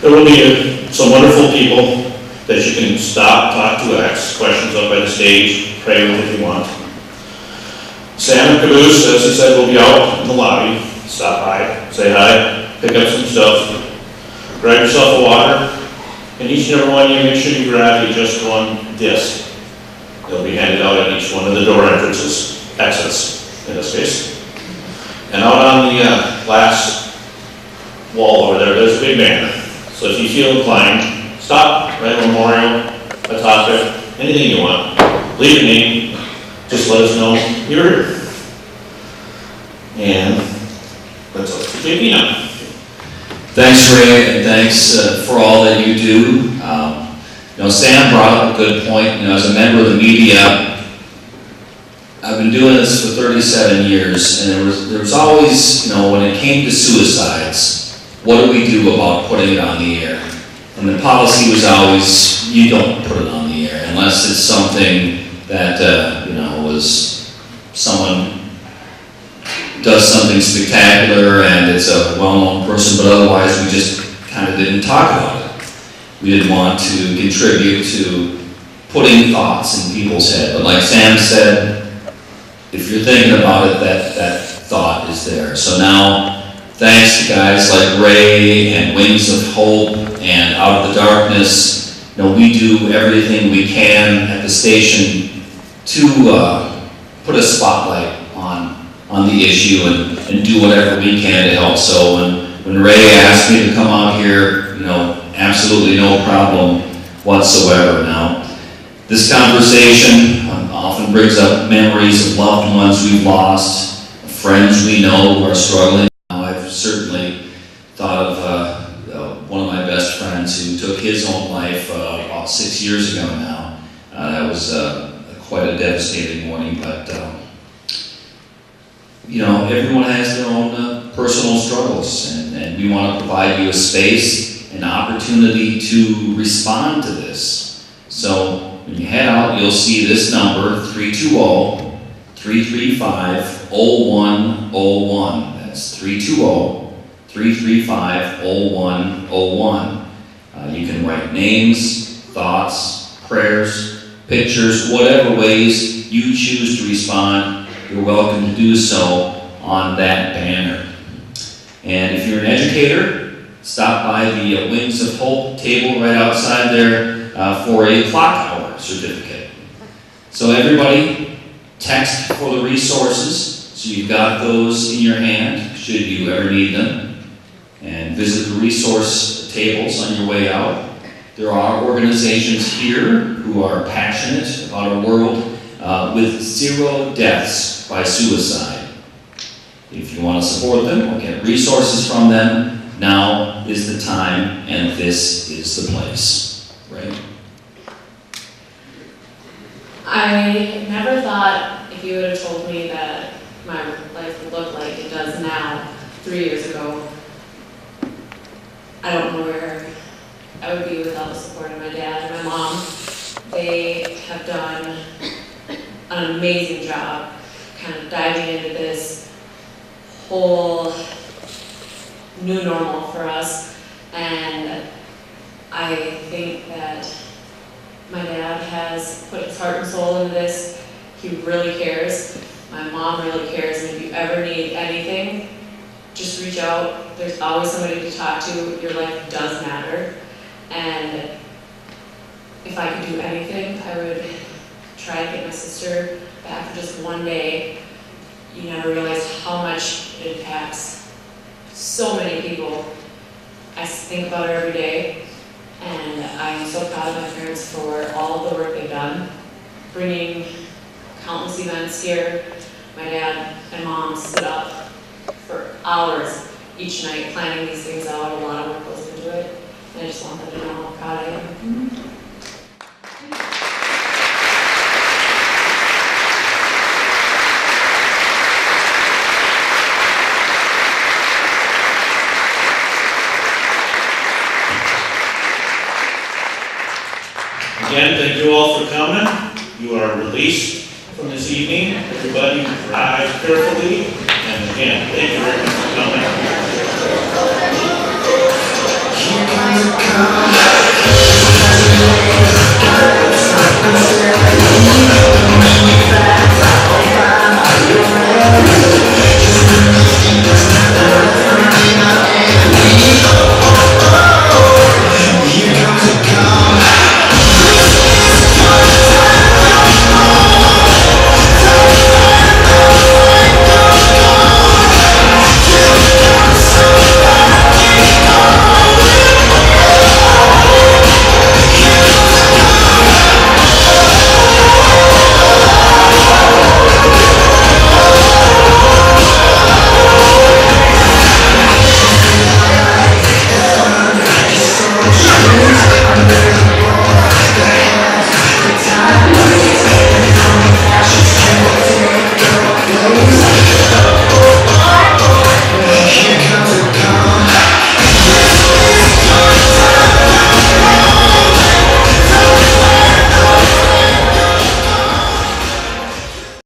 there will be some wonderful people that you can stop, talk to, ask questions up by the stage, pray with if you want. Sam and Caboose, as he said, will be out in the lobby. Stop by, say hi, pick up some stuff, grab yourself a water, and each and every one of you, make sure you grab just one disc. They'll be handed out at each one of the door entrances, exits in this case. And out on the glass wall over there, there's a big banner. So if you feel inclined, stop, write a memorial, a topic, anything you want. Leave your name, just let us know you're here. And that's all for JP now. Thanks, Ray, and thanks for all that you do. Sam brought up a good point. As a member of the media, I've been doing this for 37 years, and there was always, when it came to suicides, what do we do about putting it on the air? And the policy was always, you don't put it on the air unless it's something that, was someone does something spectacular and it's a well-known person, but otherwise we just kind of didn't talk about it. We didn't want to contribute to putting thoughts in people's head. But like Sam said, if you're thinking about it, that thought is there. So now, thanks to guys like Ray and Wings of Hope and Out of the Darkness, we do everything we can at the station to put a spotlight on the issue and do whatever we can to help. So when Ray asked me to come out here, absolutely no problem whatsoever. Now, this conversation often brings up memories of loved ones we've lost, friends we know who are struggling. I've certainly thought of one of my best friends who took his own life about 6 years ago now. That was quite a devastating morning, but everyone has their own personal struggles, and we want to provide you a space, an opportunity to respond to this. So when you head out, you'll see this number, 320-335-0101. That's 320-335-0101. You can write names, thoughts, prayers, pictures, whatever ways you choose to respond. You're welcome to do so on that banner. And if you're an educator, stop by the Wings of Hope table right outside there for a clock hour certificate. So everybody, text for the resources, so you've got those in your hand should you ever need them. And visit the resource tables on your way out. There are organizations here who are passionate about a world with 0 deaths by suicide. If you want to support them or get resources from them, now is the time and this is the place. Right? I never thought if you would have told me that my life would look like it does now, 3 years ago, I don't know where I would be without the support of my dad and my mom. They have done an amazing job kind of diving into this whole new normal for us. And I think that my dad has put his heart and soul into this. He really cares. My mom really cares, and if you ever need anything, just reach out. There's always somebody to talk to. Your life does matter. And if I could do anything, I would try to get my sister back for just one day. You never realize how much it impacts so many people. I think about her every day, and I'm so proud of my parents for all of the work they've done, bringing countless events here. My dad and mom sit up for hours each night planning these things out. A lot of work goes into it, and I just want them to know how proud I am. Again, thank you all for coming. You are released from this evening. Everybody drive carefully. And again, thank you very much for coming.